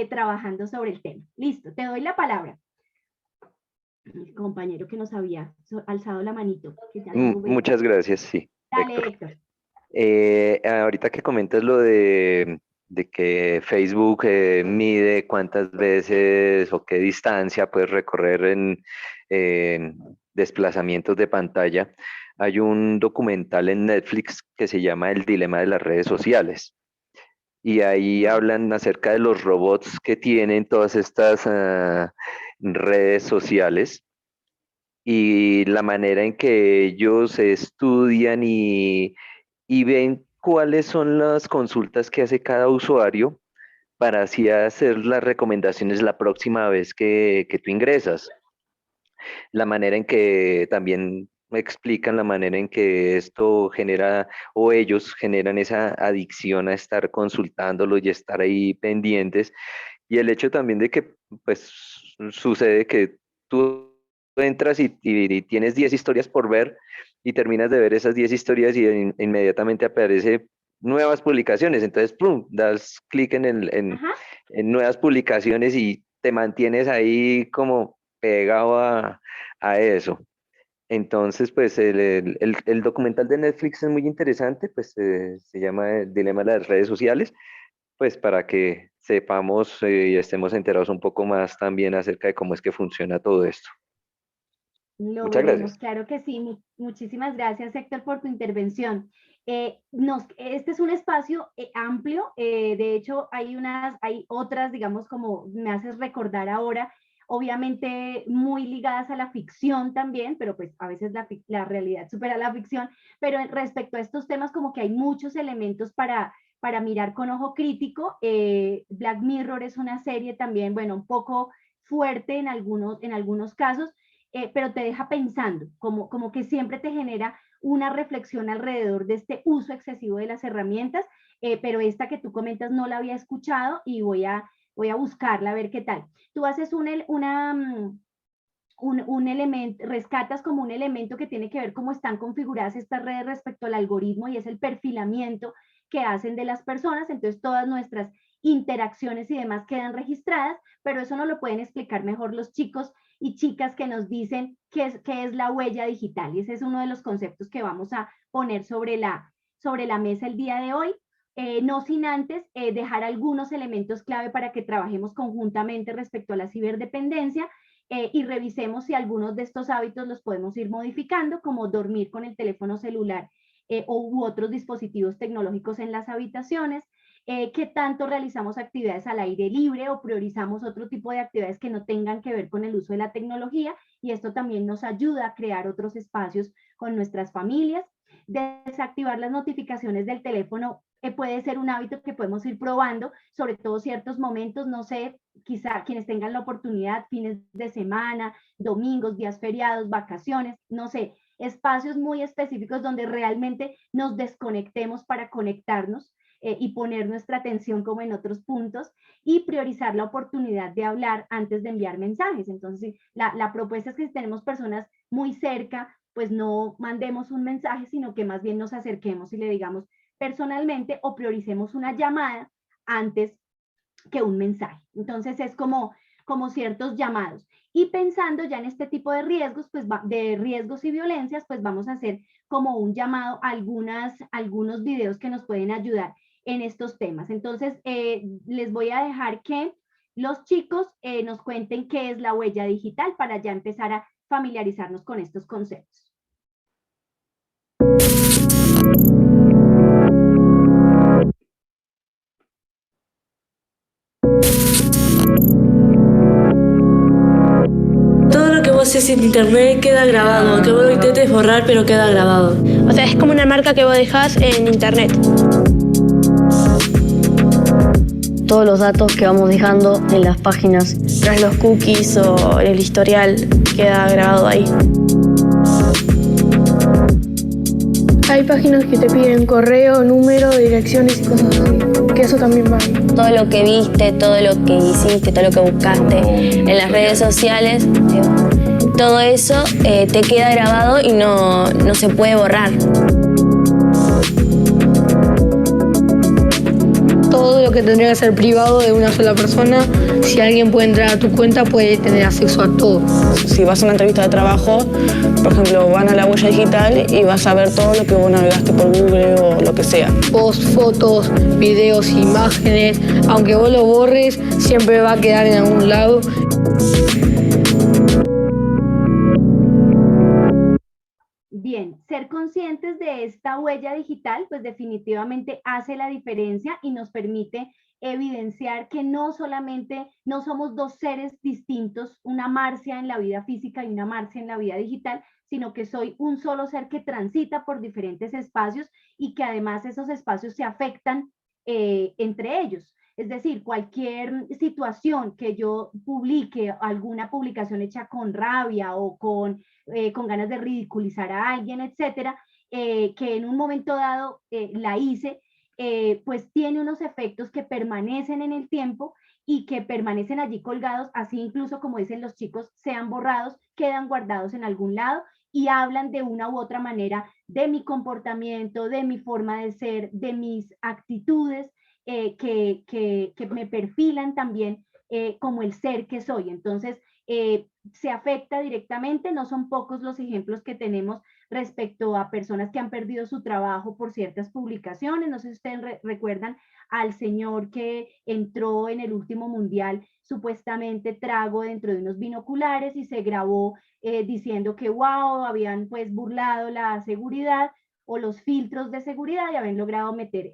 trabajando sobre el tema. Listo, te doy la palabra. El compañero que nos había alzado la manito. Que ya Muchas gracias, sí. Dale, Héctor. Héctor. Ahorita que comentas lo de que Facebook mide cuántas veces o qué distancia puedes recorrer en desplazamientos de pantalla, hay un documental en Netflix que se llama El dilema de las redes sociales. Y ahí hablan acerca de los robots que tienen todas estas redes sociales y la manera en que ellos estudian y ven cuáles son las consultas que hace cada usuario para así hacer las recomendaciones la próxima vez que tú ingresas. La manera en que también explican la manera en que esto genera o ellos generan esa adicción a estar consultándolo y estar ahí pendientes. Y el hecho también de que pues sucede que tú entras y tienes 10 historias por ver y terminas de ver esas 10 historias y inmediatamente aparece nuevas publicaciones. Entonces, ¡pum!, das clic en nuevas publicaciones y te mantienes ahí como pegado a eso. Entonces, pues el documental de Netflix es muy interesante, pues se llama El dilema de las redes sociales. pues para que sepamos y estemos enterados un poco más también acerca de cómo es que funciona todo esto. Lo Muchas veremos, gracias. claro que sí. Muchísimas gracias, Héctor, por tu intervención. Este es un espacio amplio, de hecho hay otras, digamos, como me haces recordar ahora, obviamente muy ligadas a la ficción también, pero pues a veces la realidad supera la ficción, pero respecto a estos temas como que hay muchos elementos para mirar con ojo crítico. Black Mirror es una serie también, bueno, un poco fuerte en algunos casos, pero te deja pensando, como que siempre te genera una reflexión alrededor de este uso excesivo de las herramientas, pero esta que tú comentas no la había escuchado y voy a buscarla a ver qué tal. Tú haces un elemento, rescatas como un elemento que tiene que ver cómo están configuradas estas redes respecto al algoritmo y es el perfilamiento que hacen de las personas, entonces todas nuestras interacciones y demás quedan registradas, pero eso no lo pueden explicar mejor los chicos y chicas que nos dicen qué es la huella digital, y ese es uno de los conceptos que vamos a poner sobre la mesa el día de hoy. No sin antes dejar algunos elementos clave para que trabajemos conjuntamente respecto a la ciberdependencia, y revisemos si algunos de estos hábitos los podemos ir modificando, como dormir con el teléfono celular u otros dispositivos tecnológicos en las habitaciones, qué tanto realizamos actividades al aire libre o priorizamos otro tipo de actividades que no tengan que ver con el uso de la tecnología, y esto también nos ayuda a crear otros espacios con nuestras familias. Desactivar las notificaciones del teléfono puede ser un hábito que podemos ir probando, sobre todo ciertos momentos, no sé, quizá quienes tengan la oportunidad, fines de semana, domingos, días feriados, vacaciones, no sé, espacios muy específicos donde realmente nos desconectemos para conectarnos, y poner nuestra atención como en otros puntos, y priorizar la oportunidad de hablar antes de enviar mensajes. Entonces, la propuesta es que si tenemos personas muy cerca, pues no mandemos un mensaje, sino que más bien nos acerquemos y le digamos personalmente o prioricemos una llamada antes que un mensaje. Entonces es como ciertos llamados. Y pensando ya en este tipo de riesgos, pues de riesgos y violencias, pues vamos a hacer como un llamado a algunos videos que nos pueden ayudar en estos temas. Entonces, les voy a dejar que los chicos nos cuenten qué es la huella digital para ya empezar a familiarizarnos con estos conceptos. Todo lo que vos haces en internet queda grabado, aunque vos lo intentes borrar, pero queda grabado. O sea, es como una marca que vos dejás en internet. Todos los datos que vamos dejando en las páginas, Tras los cookies o el historial queda grabado ahí. Hay páginas que te piden correo, número, direcciones y cosas así, que eso también va ahí. todo lo que viste, todo lo que hiciste, todo lo que buscaste en las redes sociales, todo eso te queda grabado y no se puede borrar. Todo lo que tendría que ser privado de una sola persona, si alguien puede entrar a tu cuenta, puede tener acceso a todo. Si vas a una entrevista de trabajo, por ejemplo, van a la huella digital y vas a ver todo lo que vos navegaste por Google o lo que sea. Post, fotos, videos, imágenes, aunque vos lo borres, siempre va a quedar en algún lado. Bien, ser conscientes de esta huella digital, pues definitivamente hace la diferencia y nos permite evidenciar que no somos dos seres distintos, una Marcia en la vida física y una Marcia en la vida digital, sino que soy un solo ser que transita por diferentes espacios y que además esos espacios se afectan entre ellos. Es decir, cualquier situación que yo publique, alguna publicación hecha con rabia o con ganas de ridiculizar a alguien, etcétera, que en un momento dado la hice, pues tiene unos efectos que permanecen en el tiempo y que permanecen allí colgados, así incluso como dicen los chicos, sean borrados, quedan guardados en algún lado y hablan de una u otra manera de mi comportamiento, de mi forma de ser, de mis actitudes, que me perfilan también como el ser que soy. Entonces, se afecta directamente, no son pocos los ejemplos que tenemos respecto a personas que han perdido su trabajo por ciertas publicaciones. No sé si ustedes recuerdan al señor que entró en el último mundial supuestamente trago dentro de unos binoculares y se grabó diciendo que wow, habían pues burlado la seguridad o los filtros de seguridad y habían logrado meter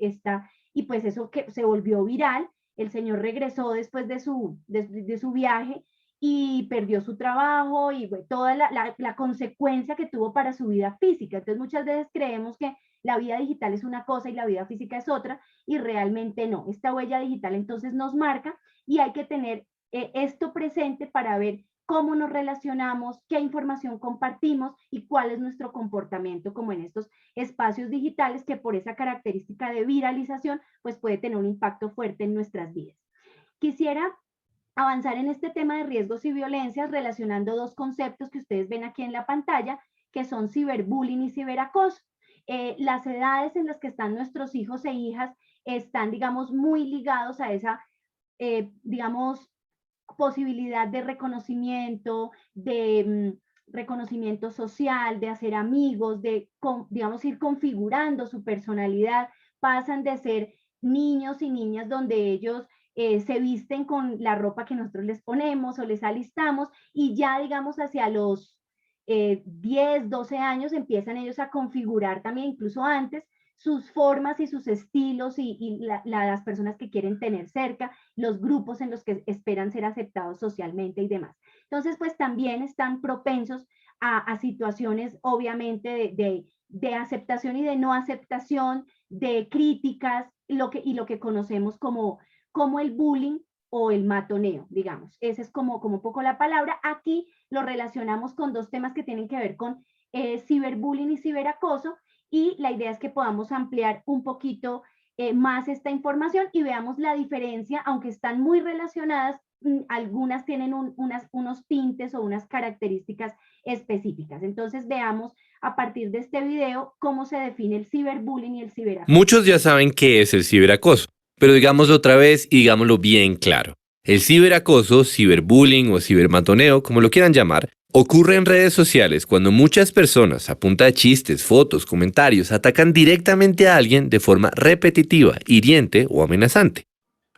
y pues eso que se volvió viral. El señor regresó después de su viaje y perdió su trabajo y bueno, toda la consecuencia que tuvo para su vida física. Entonces muchas veces creemos que la vida digital es una cosa y la vida física es otra, y realmente no. Esta huella digital entonces nos marca y hay que tener esto presente para ver cómo nos relacionamos, qué información compartimos y cuál es nuestro comportamiento como en estos espacios digitales que por esa característica de viralización pues puede tener un impacto fuerte en nuestras vidas. Quisiera avanzar en este tema de riesgos y violencias relacionando dos conceptos que ustedes ven aquí en la pantalla, que son ciberbullying y ciberacoso. Las edades en las que están nuestros hijos e hijas están, digamos, muy ligados a esa, digamos, posibilidad de reconocimiento, reconocimiento social, de hacer amigos, de, digamos, ir configurando su personalidad. Pasan de ser niños y niñas donde ellos se visten con la ropa que nosotros les ponemos o les alistamos, y ya, digamos, hacia los 10, 12 años empiezan ellos a configurar también, incluso antes, sus formas y sus estilos y las personas que quieren tener cerca, los grupos en los que esperan ser aceptados socialmente y demás. Entonces, pues también están propensos a situaciones, obviamente, de aceptación y de no aceptación, de críticas, lo que conocemos como el bullying o el matoneo, digamos. Esa es como un poco la palabra. Aquí lo relacionamos con dos temas que tienen que ver con ciberbullying y ciberacoso, y la idea es que podamos ampliar un poquito más esta información y veamos la diferencia, aunque están muy relacionadas, algunas tienen unos tintes o unas características específicas. Entonces veamos a partir de este video cómo se define el ciberbullying y el ciberacoso. Muchos ya saben qué es el ciberacoso, pero digámoslo otra vez y digámoslo bien claro. El ciberacoso, ciberbullying o cibermatoneo, como lo quieran llamar, ocurre en redes sociales cuando muchas personas, a punta de chistes, fotos, comentarios, atacan directamente a alguien de forma repetitiva, hiriente o amenazante.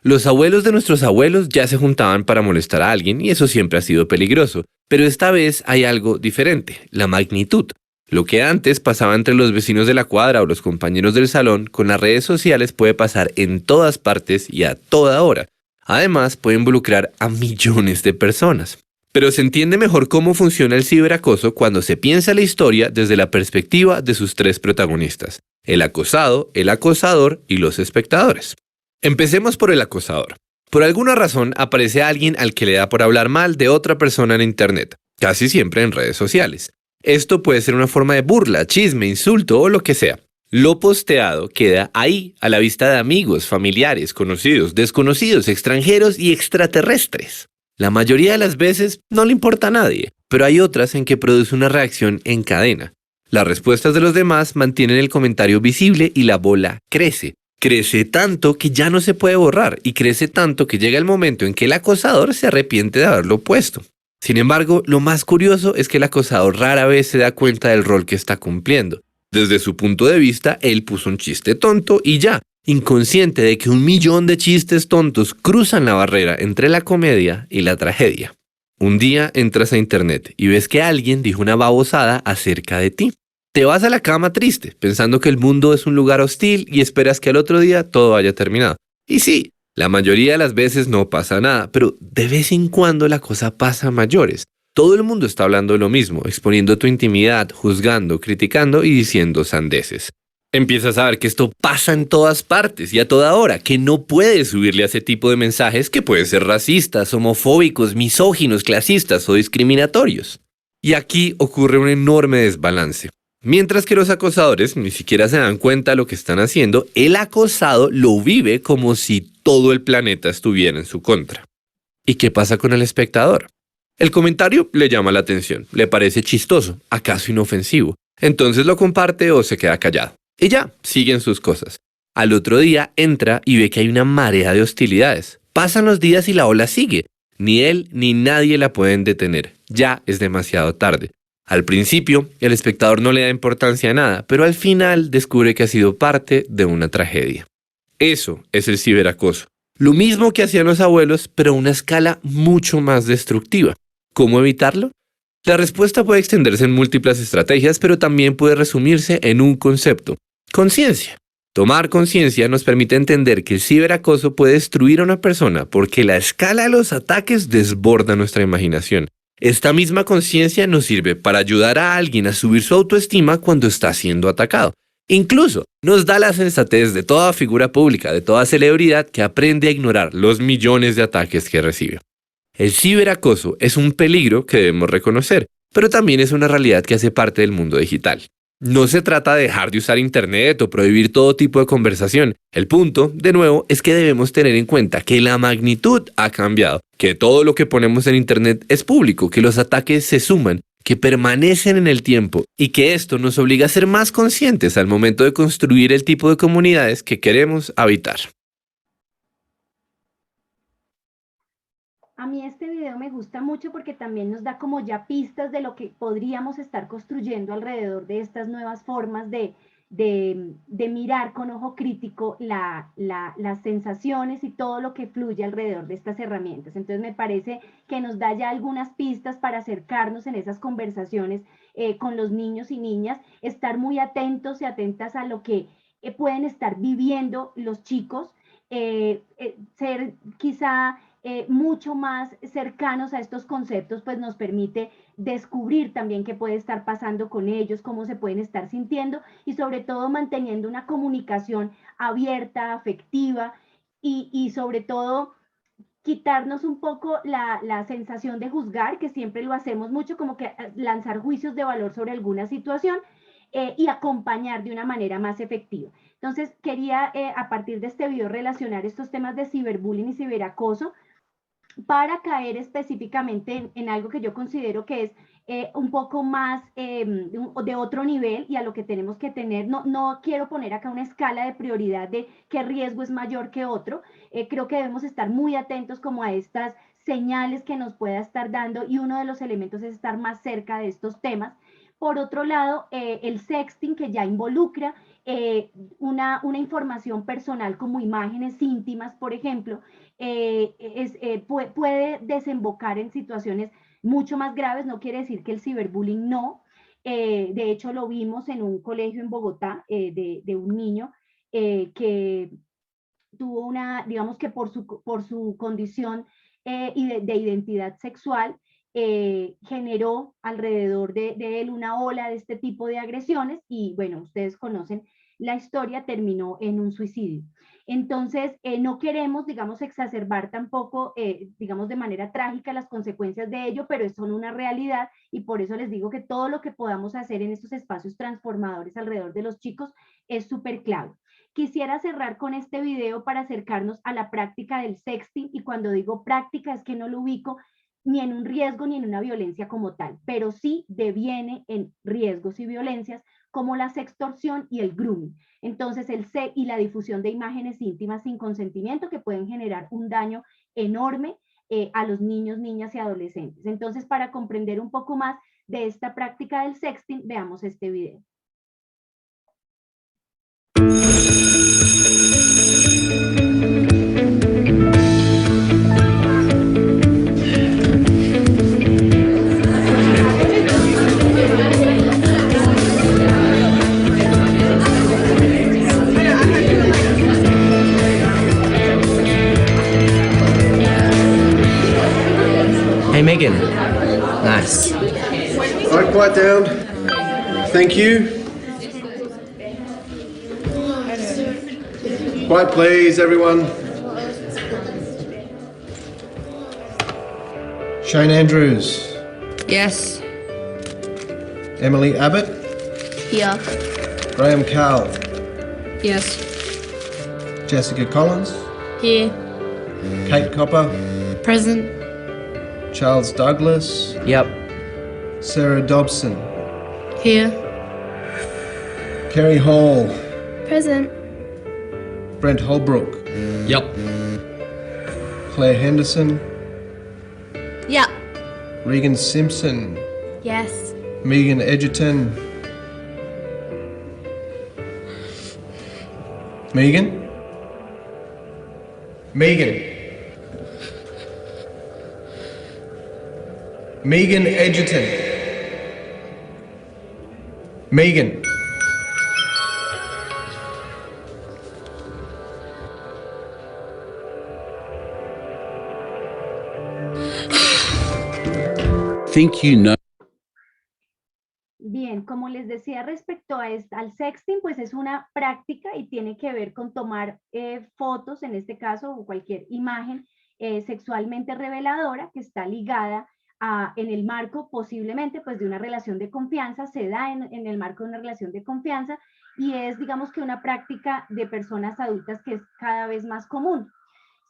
Los abuelos de nuestros abuelos ya se juntaban para molestar a alguien y eso siempre ha sido peligroso, pero esta vez hay algo diferente, la magnitud. Lo que antes pasaba entre los vecinos de la cuadra o los compañeros del salón, con las redes sociales puede pasar en todas partes y a toda hora. Además, puede involucrar a millones de personas. Pero se entiende mejor cómo funciona el ciberacoso cuando se piensa la historia desde la perspectiva de sus tres protagonistas: el acosado, el acosador y los espectadores. Empecemos por el acosador. Por alguna razón aparece alguien al que le da por hablar mal de otra persona en internet, casi siempre en redes sociales. Esto puede ser una forma de burla, chisme, insulto o lo que sea. Lo posteado queda ahí, a la vista de amigos, familiares, conocidos, desconocidos, extranjeros y extraterrestres. La mayoría de las veces no le importa a nadie, pero hay otras en que produce una reacción en cadena. Las respuestas de los demás mantienen el comentario visible y la bola crece. Crece tanto que ya no se puede borrar y crece tanto que llega el momento en que el acosador se arrepiente de haberlo puesto. Sin embargo, lo más curioso es que el acosador rara vez se da cuenta del rol que está cumpliendo. Desde su punto de vista, él puso un chiste tonto y ya, inconsciente de que 1.000.000 de chistes tontos cruzan la barrera entre la comedia y la tragedia. Un día entras a internet y ves que alguien dijo una babosada acerca de ti. Te vas a la cama triste, pensando que el mundo es un lugar hostil y esperas que al otro día todo haya terminado. Y sí, la mayoría de las veces no pasa nada, pero de vez en cuando la cosa pasa a mayores. Todo el mundo está hablando de lo mismo, exponiendo tu intimidad, juzgando, criticando y diciendo sandeces. Empiezas a ver que esto pasa en todas partes y a toda hora, que no puedes subirle a ese tipo de mensajes que pueden ser racistas, homofóbicos, misóginos, clasistas o discriminatorios. Y aquí ocurre un enorme desbalance. Mientras que los acosadores ni siquiera se dan cuenta de lo que están haciendo, el acosado lo vive como si todo el planeta estuviera en su contra. ¿Y qué pasa con el espectador? El comentario le llama la atención, le parece chistoso, acaso inofensivo. Entonces lo comparte o se queda callado. Y ya, siguen sus cosas. Al otro día entra y ve que hay una marea de hostilidades. Pasan los días y la ola sigue. Ni él ni nadie la pueden detener. Ya es demasiado tarde. Al principio, el espectador no le da importancia a nada, pero al final descubre que ha sido parte de una tragedia. Eso es el ciberacoso. Lo mismo que hacían los abuelos, pero a una escala mucho más destructiva. ¿Cómo evitarlo? La respuesta puede extenderse en múltiples estrategias, pero también puede resumirse en un concepto: conciencia. Tomar conciencia nos permite entender que el ciberacoso puede destruir a una persona porque la escala de los ataques desborda nuestra imaginación. Esta misma conciencia nos sirve para ayudar a alguien a subir su autoestima cuando está siendo atacado. Incluso nos da la sensatez de toda figura pública, de toda celebridad que aprende a ignorar los millones de ataques que recibe. El ciberacoso es un peligro que debemos reconocer, pero también es una realidad que hace parte del mundo digital. No se trata de dejar de usar Internet o prohibir todo tipo de conversación. El punto, de nuevo, es que debemos tener en cuenta que la magnitud ha cambiado, que todo lo que ponemos en Internet es público, que los ataques se suman, que permanecen en el tiempo y que esto nos obliga a ser más conscientes al momento de construir el tipo de comunidades que queremos habitar. A mí este video me gusta mucho porque también nos da como ya pistas de lo que podríamos estar construyendo alrededor de estas nuevas formas de mirar con ojo crítico las sensaciones y todo lo que fluye alrededor de estas herramientas. Entonces me parece que nos da ya algunas pistas para acercarnos en esas conversaciones con los niños y niñas, estar muy atentos y atentas a lo que pueden estar viviendo los chicos, ser quizá mucho más cercanos a estos conceptos, pues nos permite descubrir también qué puede estar pasando con ellos, cómo se pueden estar sintiendo y sobre todo manteniendo una comunicación abierta, afectiva y sobre todo quitarnos un poco la sensación de juzgar, que siempre lo hacemos mucho, como que lanzar juicios de valor sobre alguna situación y acompañar de una manera más efectiva. Entonces quería a partir de este video relacionar estos temas de ciberbullying y ciberacoso para caer específicamente en algo que yo considero que es un poco más de otro nivel y a lo que tenemos que tener. No quiero poner acá una escala de prioridad de qué riesgo es mayor que otro. Creo que debemos estar muy atentos como a estas señales que nos pueda estar dando y uno de los elementos es estar más cerca de estos temas. Por otro lado, el sexting, que ya involucra una información personal como imágenes íntimas, por ejemplo, puede desembocar en situaciones mucho más graves. No quiere decir que el ciberbullying no. De hecho, lo vimos en un colegio en Bogotá de un niño que tuvo digamos que por su condición de identidad sexual, generó alrededor de él una ola de este tipo de agresiones y bueno, ustedes conocen la historia, terminó en un suicidio. Entonces, no queremos, digamos, exacerbar tampoco, digamos, de manera trágica las consecuencias de ello, pero son una realidad y por eso les digo que todo lo que podamos hacer en estos espacios transformadores alrededor de los chicos es súper clave. Quisiera cerrar con este video para acercarnos a la práctica del sexting, y cuando digo práctica es que no lo ubico ni en un riesgo ni en una violencia como tal, pero sí deviene en riesgos y violencias como la sextorsión y el grooming. Entonces y la difusión de imágenes íntimas sin consentimiento que pueden generar un daño enorme a los niños, niñas y adolescentes. Entonces, para comprender un poco más de esta práctica del sexting, veamos este video. Hey, Megan. Nice. All right, quiet down. Thank you. Quiet, please, everyone. Shane Andrews. Yes. Emily Abbott. Here. Graham Cowell. Yes. Jessica Collins. Here. Kate Copper. Present. Charles Douglas. Yep. Sarah Dobson. Here. Kerry Hall. Present. Brent Holbrook. Yep. Claire Henderson. Yep. Regan Simpson. Yes. Megan Edgerton. Megan? Megan. Megan Edgerton. Megan. Think you know. Bien, como les decía respecto a al sexting, pues es una práctica y tiene que ver con tomar fotos, en este caso, o cualquier imagen sexualmente reveladora que está ligada en el marco posiblemente pues de una relación de confianza, se da en el marco de una relación de confianza y es digamos que una práctica de personas adultas que es cada vez más común.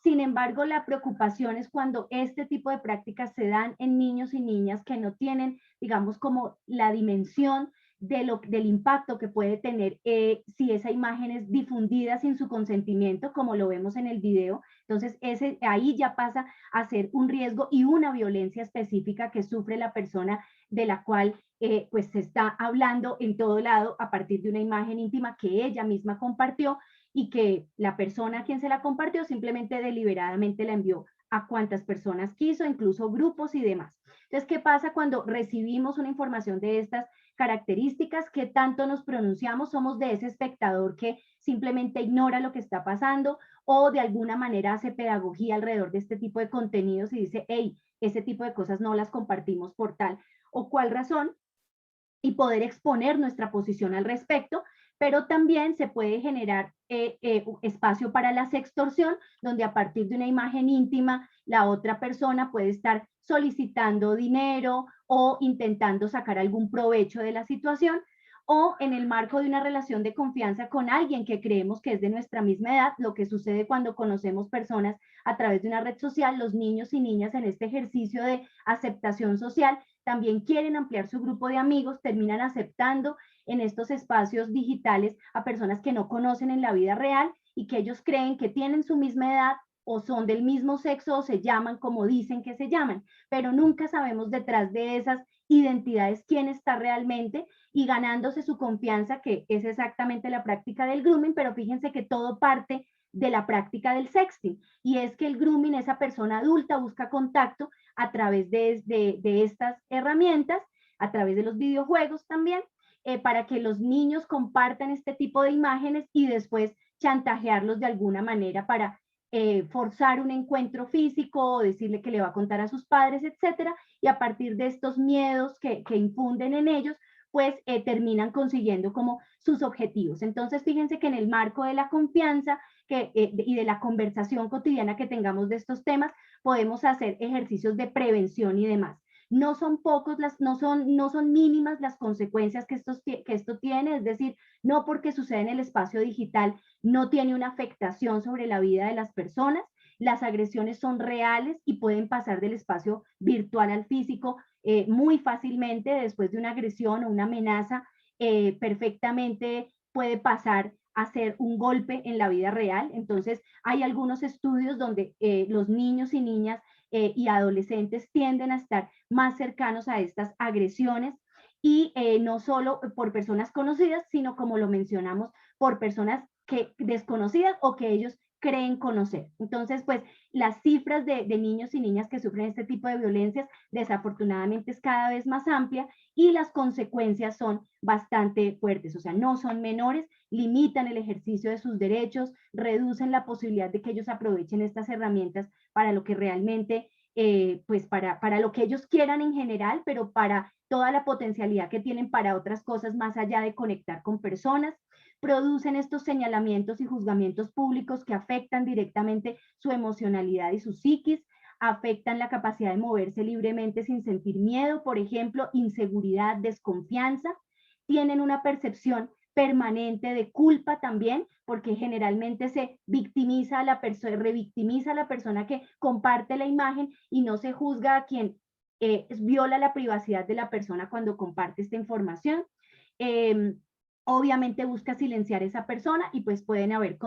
Sin embargo, la preocupación es cuando este tipo de prácticas se dan en niños y niñas que no tienen, digamos, como la dimensión del impacto que puede tener si esa imagen es difundida sin su consentimiento, como lo vemos en el video. Entonces, ahí ya pasa a ser un riesgo y una violencia específica que sufre la persona de la cual pues se está hablando en todo lado a partir de una imagen íntima que ella misma compartió y que la persona a quien se la compartió simplemente deliberadamente la envió a cuantas personas quiso, incluso grupos y demás. Entonces, ¿qué pasa cuando recibimos una información de estas características? ¿Qué tanto nos pronunciamos? ¿Somos de ese espectador que simplemente ignora lo que está pasando o de alguna manera hace pedagogía alrededor de este tipo de contenidos y dice, hey, ese tipo de cosas no las compartimos por tal o cual razón? Y poder exponer nuestra posición al respecto, pero también se puede generar espacio para la sextorsión, donde a partir de una imagen íntima, la otra persona puede estar solicitando dinero o intentando sacar algún provecho de la situación, o en el marco de una relación de confianza con alguien que creemos que es de nuestra misma edad, lo que sucede cuando conocemos personas a través de una red social, los niños y niñas en este ejercicio de aceptación social también quieren ampliar su grupo de amigos, terminan aceptando en estos espacios digitales a personas que no conocen en la vida real y que ellos creen que tienen su misma edad o son del mismo sexo o se llaman como dicen que se llaman, pero nunca sabemos detrás de esas identidades quién está realmente y ganándose su confianza, que es exactamente la práctica del grooming, pero fíjense que todo parte de la práctica del sexting, y es que el grooming, esa persona adulta busca contacto a través de estas herramientas, a través de los videojuegos también, para que los niños compartan este tipo de imágenes y después chantajearlos de alguna manera para forzar un encuentro físico o decirle que le va a contar a sus padres, etcétera, y a partir de estos miedos que infunden en ellos, pues terminan consiguiendo como sus objetivos. Entonces, fíjense que en el marco de la confianza y de la conversación cotidiana que tengamos de estos temas, podemos hacer ejercicios de prevención y demás. No son pocos, no son mínimas las consecuencias que esto tiene, es decir, no porque sucede en el espacio digital no tiene una afectación sobre la vida de las personas. Las agresiones son reales y pueden pasar del espacio virtual al físico muy fácilmente. Después de una agresión o una amenaza, perfectamente puede pasar a ser un golpe en la vida real. Entonces, hay algunos estudios donde los niños y niñas y adolescentes tienden a estar más cercanos a estas agresiones y no solo por personas conocidas, sino como lo mencionamos, por personas desconocidas o que ellos creen conocer. Entonces, pues las cifras de niños y niñas que sufren este tipo de violencias desafortunadamente es cada vez más amplia y las consecuencias son bastante fuertes, o sea, no son menores, limitan el ejercicio de sus derechos, reducen la posibilidad de que ellos aprovechen estas herramientas para lo que realmente, pues para lo que ellos quieran en general, pero para toda la potencialidad que tienen para otras cosas más allá de conectar con personas. Producen estos señalamientos y juzgamientos públicos que afectan directamente su emocionalidad y su psiquis, afectan la capacidad de moverse libremente sin sentir miedo, por ejemplo, inseguridad, desconfianza, tienen una percepción permanente de culpa también, porque generalmente se victimiza a la persona, revictimiza a la persona que comparte la imagen y no se juzga a quien viola la privacidad de la persona cuando comparte esta información. Obviamente busca silenciar a esa persona y pues pueden haber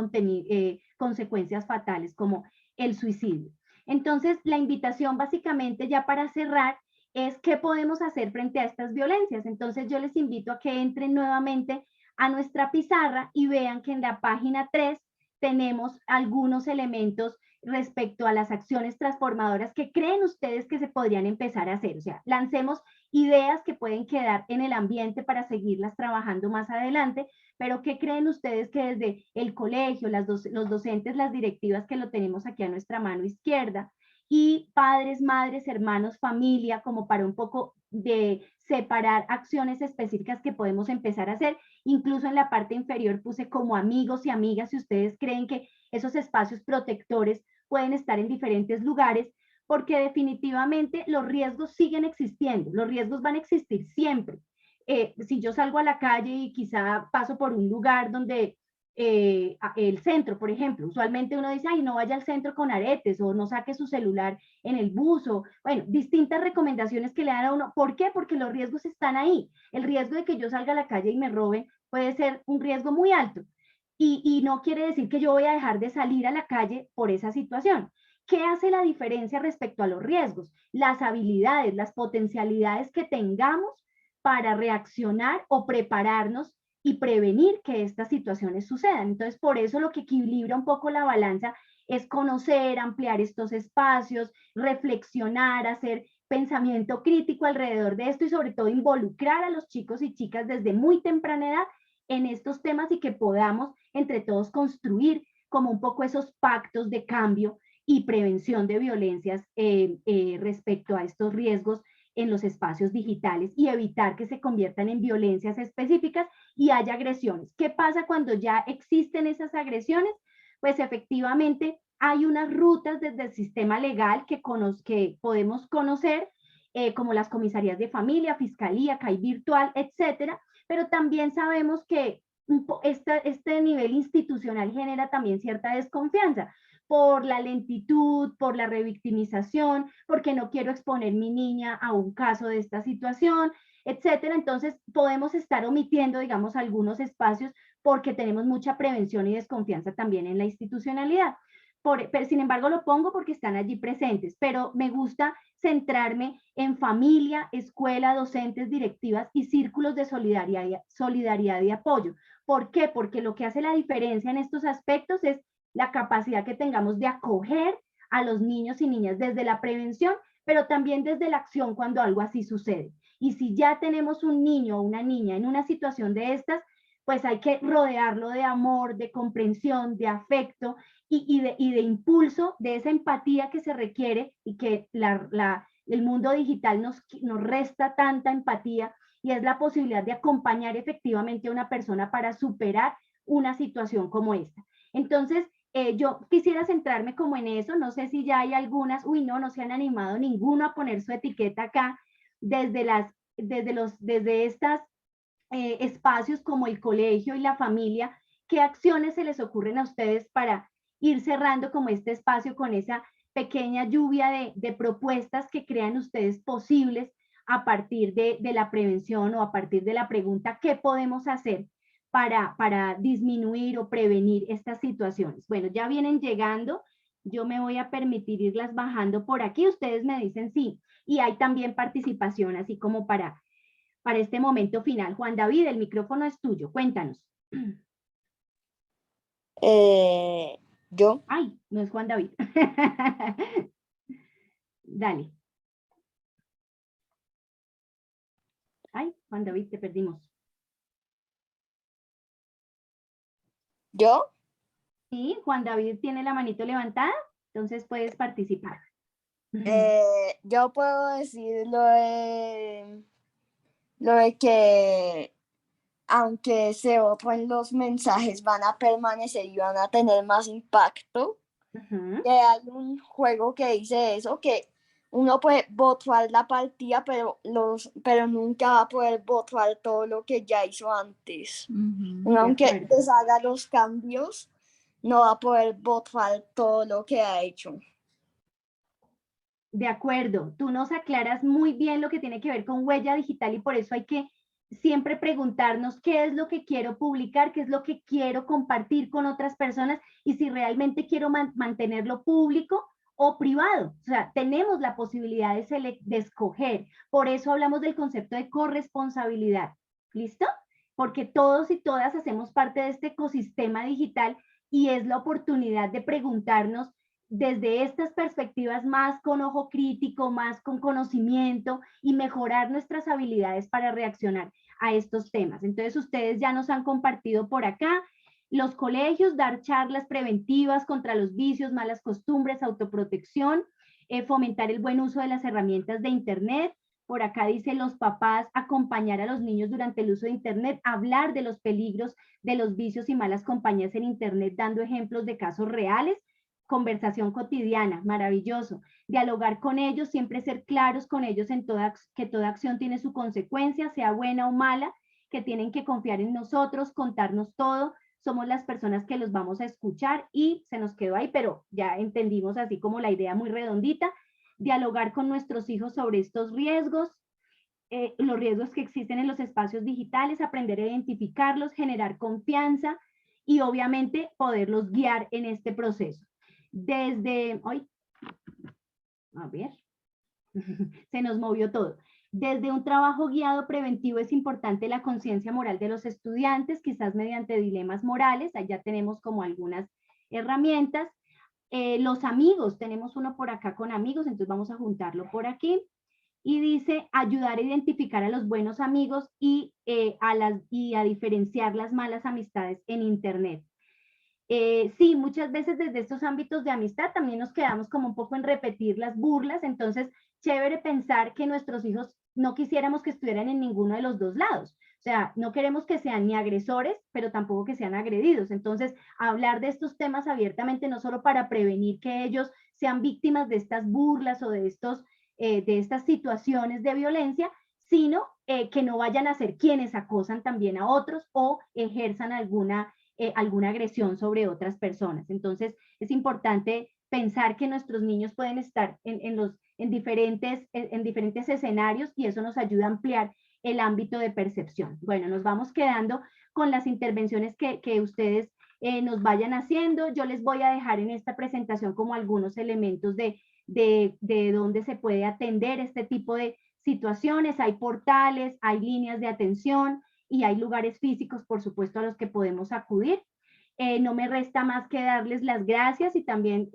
consecuencias fatales como el suicidio. Entonces, la invitación básicamente ya para cerrar es qué podemos hacer frente a estas violencias. Entonces yo les invito a que entren nuevamente a nuestra pizarra y vean que en la página 3 tenemos algunos elementos respecto a las acciones transformadoras que creen ustedes que se podrían empezar a hacer. O sea, lancemos ideas que pueden quedar en el ambiente para seguirlas trabajando más adelante, pero ¿qué creen ustedes que desde el colegio, los docentes, las directivas que lo tenemos aquí a nuestra mano izquierda, y padres, madres, hermanos, familia, como para un poco de separar acciones específicas que podemos empezar a hacer? Incluso en la parte inferior puse como amigos y amigas, si ustedes creen que esos espacios protectores pueden estar en diferentes lugares, porque definitivamente los riesgos siguen existiendo, los riesgos van a existir siempre. Si yo salgo a la calle y quizá paso por un lugar donde el centro, por ejemplo, usualmente uno dice, ay, no vaya al centro con aretes o no saque su celular en el bus, o bueno, distintas recomendaciones que le dan a uno. ¿Por qué? Porque los riesgos están ahí. El riesgo de que yo salga a la calle y me roben puede ser un riesgo muy alto. Y no quiere decir que yo voy a dejar de salir a la calle por esa situación. ¿Qué hace la diferencia respecto a los riesgos? Las habilidades, las potencialidades que tengamos para reaccionar o prepararnos y prevenir que estas situaciones sucedan. Entonces, por eso lo que equilibra un poco la balanza es conocer, ampliar estos espacios, reflexionar, hacer pensamiento crítico alrededor de esto y sobre todo involucrar a los chicos y chicas desde muy temprana edad en estos temas y que podamos entre todos construir como un poco esos pactos de cambio y prevención de violencias respecto a estos riesgos en los espacios digitales y evitar que se conviertan en violencias específicas y haya agresiones. ¿Qué pasa cuando ya existen esas agresiones? Pues efectivamente hay unas rutas desde el sistema legal que podemos conocer, como las comisarías de familia, fiscalía, CAI virtual, etcétera, pero también sabemos que este nivel institucional genera también cierta desconfianza por la lentitud, por la revictimización, porque no quiero exponer mi niña a un caso de esta situación, etcétera. Entonces podemos estar omitiendo, digamos, algunos espacios porque tenemos mucha prevención y desconfianza también en la institucionalidad. Pero, sin embargo, lo pongo porque están allí presentes, pero me gusta centrarme en familia, escuela, docentes, directivas y círculos de solidaridad y apoyo. ¿Por qué? Porque lo que hace la diferencia en estos aspectos es la capacidad que tengamos de acoger a los niños y niñas desde la prevención, pero también desde la acción cuando algo así sucede. Y si ya tenemos un niño o una niña en una situación de estas, pues hay que rodearlo de amor, de comprensión, de afecto y de impulso, de esa empatía que se requiere y que el mundo digital nos resta tanta empatía, y es la posibilidad de acompañar efectivamente a una persona para superar una situación como esta. Entonces, yo quisiera centrarme como en eso. No sé si ya hay algunas, no se han animado ninguno a poner su etiqueta acá, desde estos espacios como el colegio y la familia. ¿Qué acciones se les ocurren a ustedes para ir cerrando como este espacio con esa pequeña lluvia de propuestas que crean ustedes posibles a partir de la prevención o a partir de la pregunta ¿qué podemos hacer para disminuir o prevenir estas situaciones? Bueno, ya vienen llegando, yo me voy a permitir irlas bajando por aquí, ustedes me dicen sí, y hay también participación, así como para este momento final. Juan David, el micrófono es tuyo, cuéntanos. ¿Yo? Ay, no es Juan David. Dale. Ay, Juan David, te perdimos. ¿Yo? Sí, Juan David tiene la manito levantada, entonces puedes participar. Yo puedo decir lo de que aunque se borren los mensajes van a permanecer y van a tener más impacto. Que hay un juego que dice eso, que uno puede borrar la partida, pero nunca va a poder borrar todo lo que ya hizo antes. Uno, aunque deshaga los cambios, no va a poder borrar todo lo que ha hecho. De acuerdo, tú nos aclaras muy bien lo que tiene que ver con huella digital, y por eso hay que siempre preguntarnos qué es lo que quiero publicar, qué es lo que quiero compartir con otras personas, y si realmente quiero mantenerlo público o privado. O sea, tenemos la posibilidad de escoger. Por eso hablamos del concepto de corresponsabilidad. ¿Listo? Porque todos y todas hacemos parte de este ecosistema digital y es la oportunidad de preguntarnos desde estas perspectivas más con ojo crítico, más con conocimiento y mejorar nuestras habilidades para reaccionar a estos temas. Entonces, ustedes ya nos han compartido por acá los colegios, dar charlas preventivas contra los vicios, malas costumbres, autoprotección, fomentar el buen uso de las herramientas de Internet. Por acá dice los papás, acompañar a los niños durante el uso de Internet, hablar de los peligros de los vicios y malas compañías en Internet, dando ejemplos de casos reales. Conversación cotidiana, maravilloso. Dialogar con ellos, siempre ser claros con ellos en que toda acción tiene su consecuencia, sea buena o mala, que tienen que confiar en nosotros, contarnos todo. Somos las personas que los vamos a escuchar y se nos quedó ahí, pero ya entendimos así como la idea muy redondita. Dialogar con nuestros hijos sobre estos riesgos, los riesgos que existen en los espacios digitales, aprender a identificarlos, generar confianza y obviamente poderlos guiar en este proceso. Desde, hoy, a ver, se nos movió todo. Desde un trabajo guiado preventivo es importante la conciencia moral de los estudiantes, quizás mediante dilemas morales, allá tenemos como algunas herramientas. Los amigos, tenemos uno por acá con amigos, entonces vamos a juntarlo por aquí. Y dice, ayudar a identificar a los buenos amigos y a diferenciar las malas amistades en Internet. Sí, muchas veces desde estos ámbitos de amistad también nos quedamos como un poco en repetir las burlas, entonces chévere pensar que nuestros hijos no quisiéramos que estuvieran en ninguno de los dos lados, o sea, no queremos que sean ni agresores, pero tampoco que sean agredidos, entonces hablar de estos temas abiertamente no solo para prevenir que ellos sean víctimas de estas burlas o de estas situaciones de violencia, sino que no vayan a ser quienes acosan también a otros o ejerzan alguna agresión sobre otras personas. Entonces, es importante pensar que nuestros niños pueden estar en diferentes escenarios y eso nos ayuda a ampliar el ámbito de percepción. Bueno, nos vamos quedando con las intervenciones que ustedes nos vayan haciendo. Yo les voy a dejar en esta presentación como algunos elementos de dónde se puede atender este tipo de situaciones. Hay portales, hay líneas de atención, y hay lugares físicos, por supuesto, a los que podemos acudir. No me resta más que darles las gracias y también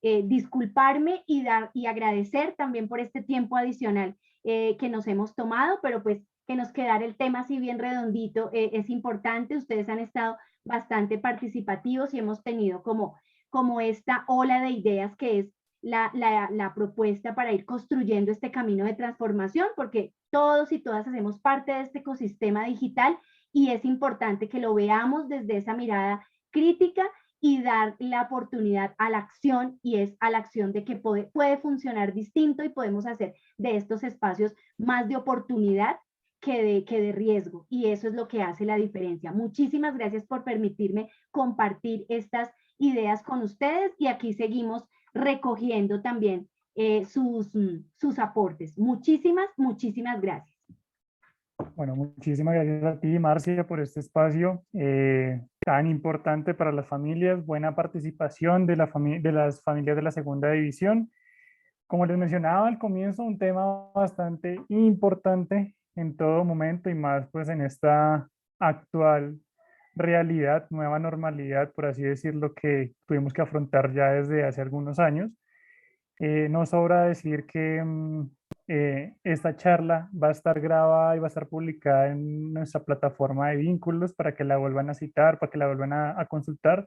disculparme y agradecer también por este tiempo adicional que nos hemos tomado, pero pues que nos quedara el tema así bien redondito es importante. Ustedes han estado bastante participativos y hemos tenido como esta ola de ideas que es la propuesta para ir construyendo este camino de transformación, porque todos y todas hacemos parte de este ecosistema digital y es importante que lo veamos desde esa mirada crítica y dar la oportunidad a la acción, y es a la acción de que puede funcionar distinto y podemos hacer de estos espacios más de oportunidad que de riesgo, y eso es lo que hace la diferencia. Muchísimas gracias por permitirme compartir estas ideas con ustedes y aquí seguimos recogiendo también sus aportes. Muchísimas gracias. Bueno, muchísimas gracias a ti, Marcia, por este espacio tan importante para las familias. Buena participación de las familias de la segunda división. Como les mencionaba al comienzo, un tema bastante importante en todo momento y más pues en esta actual realidad, nueva normalidad, por así decirlo, que tuvimos que afrontar ya desde hace algunos años. No sobra decir que esta charla va a estar grabada y va a estar publicada en nuestra plataforma de vínculos para que la vuelvan a citar, para que la vuelvan a consultar.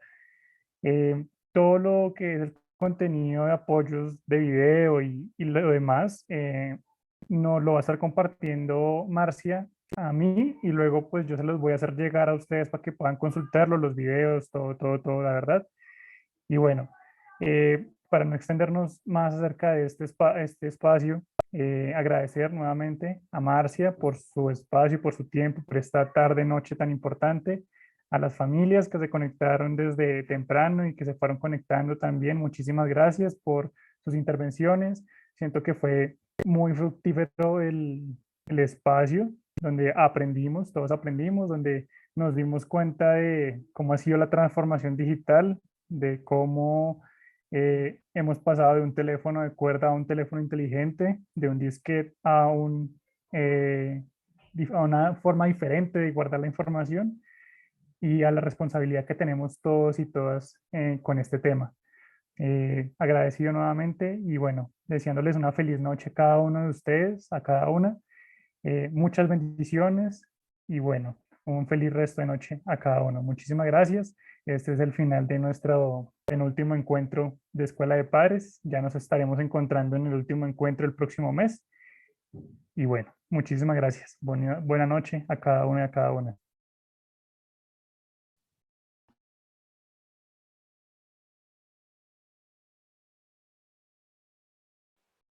Todo lo que es el contenido de apoyos de video y lo demás, nos lo va a estar compartiendo Marcia a mí y luego pues yo se los voy a hacer llegar a ustedes para que puedan consultarlo, los videos, todo, la verdad. Y bueno, para no extendernos más acerca de este espacio, agradecer nuevamente a Marcia por su espacio, por su tiempo, por esta tarde, noche tan importante, a las familias que se conectaron desde temprano y que se fueron conectando también. Muchísimas gracias por sus intervenciones. Siento que fue muy fructífero el espacio donde aprendimos, todos aprendimos, donde nos dimos cuenta de cómo ha sido la transformación digital, de cómo Hemos pasado de un teléfono de cuerda a un teléfono inteligente, de un disquete a una forma diferente de guardar la información y a la responsabilidad que tenemos todos y todas con este tema. Agradecido nuevamente y bueno, deseándoles una feliz noche a cada uno de ustedes, a cada una. Muchas bendiciones y bueno, un feliz resto de noche a cada uno. Muchísimas gracias. Este es el final de nuestro penúltimo encuentro de Escuela de Padres. Ya nos estaremos encontrando en el último encuentro el próximo mes. Y bueno, muchísimas gracias. Buena noche a cada uno y a cada una.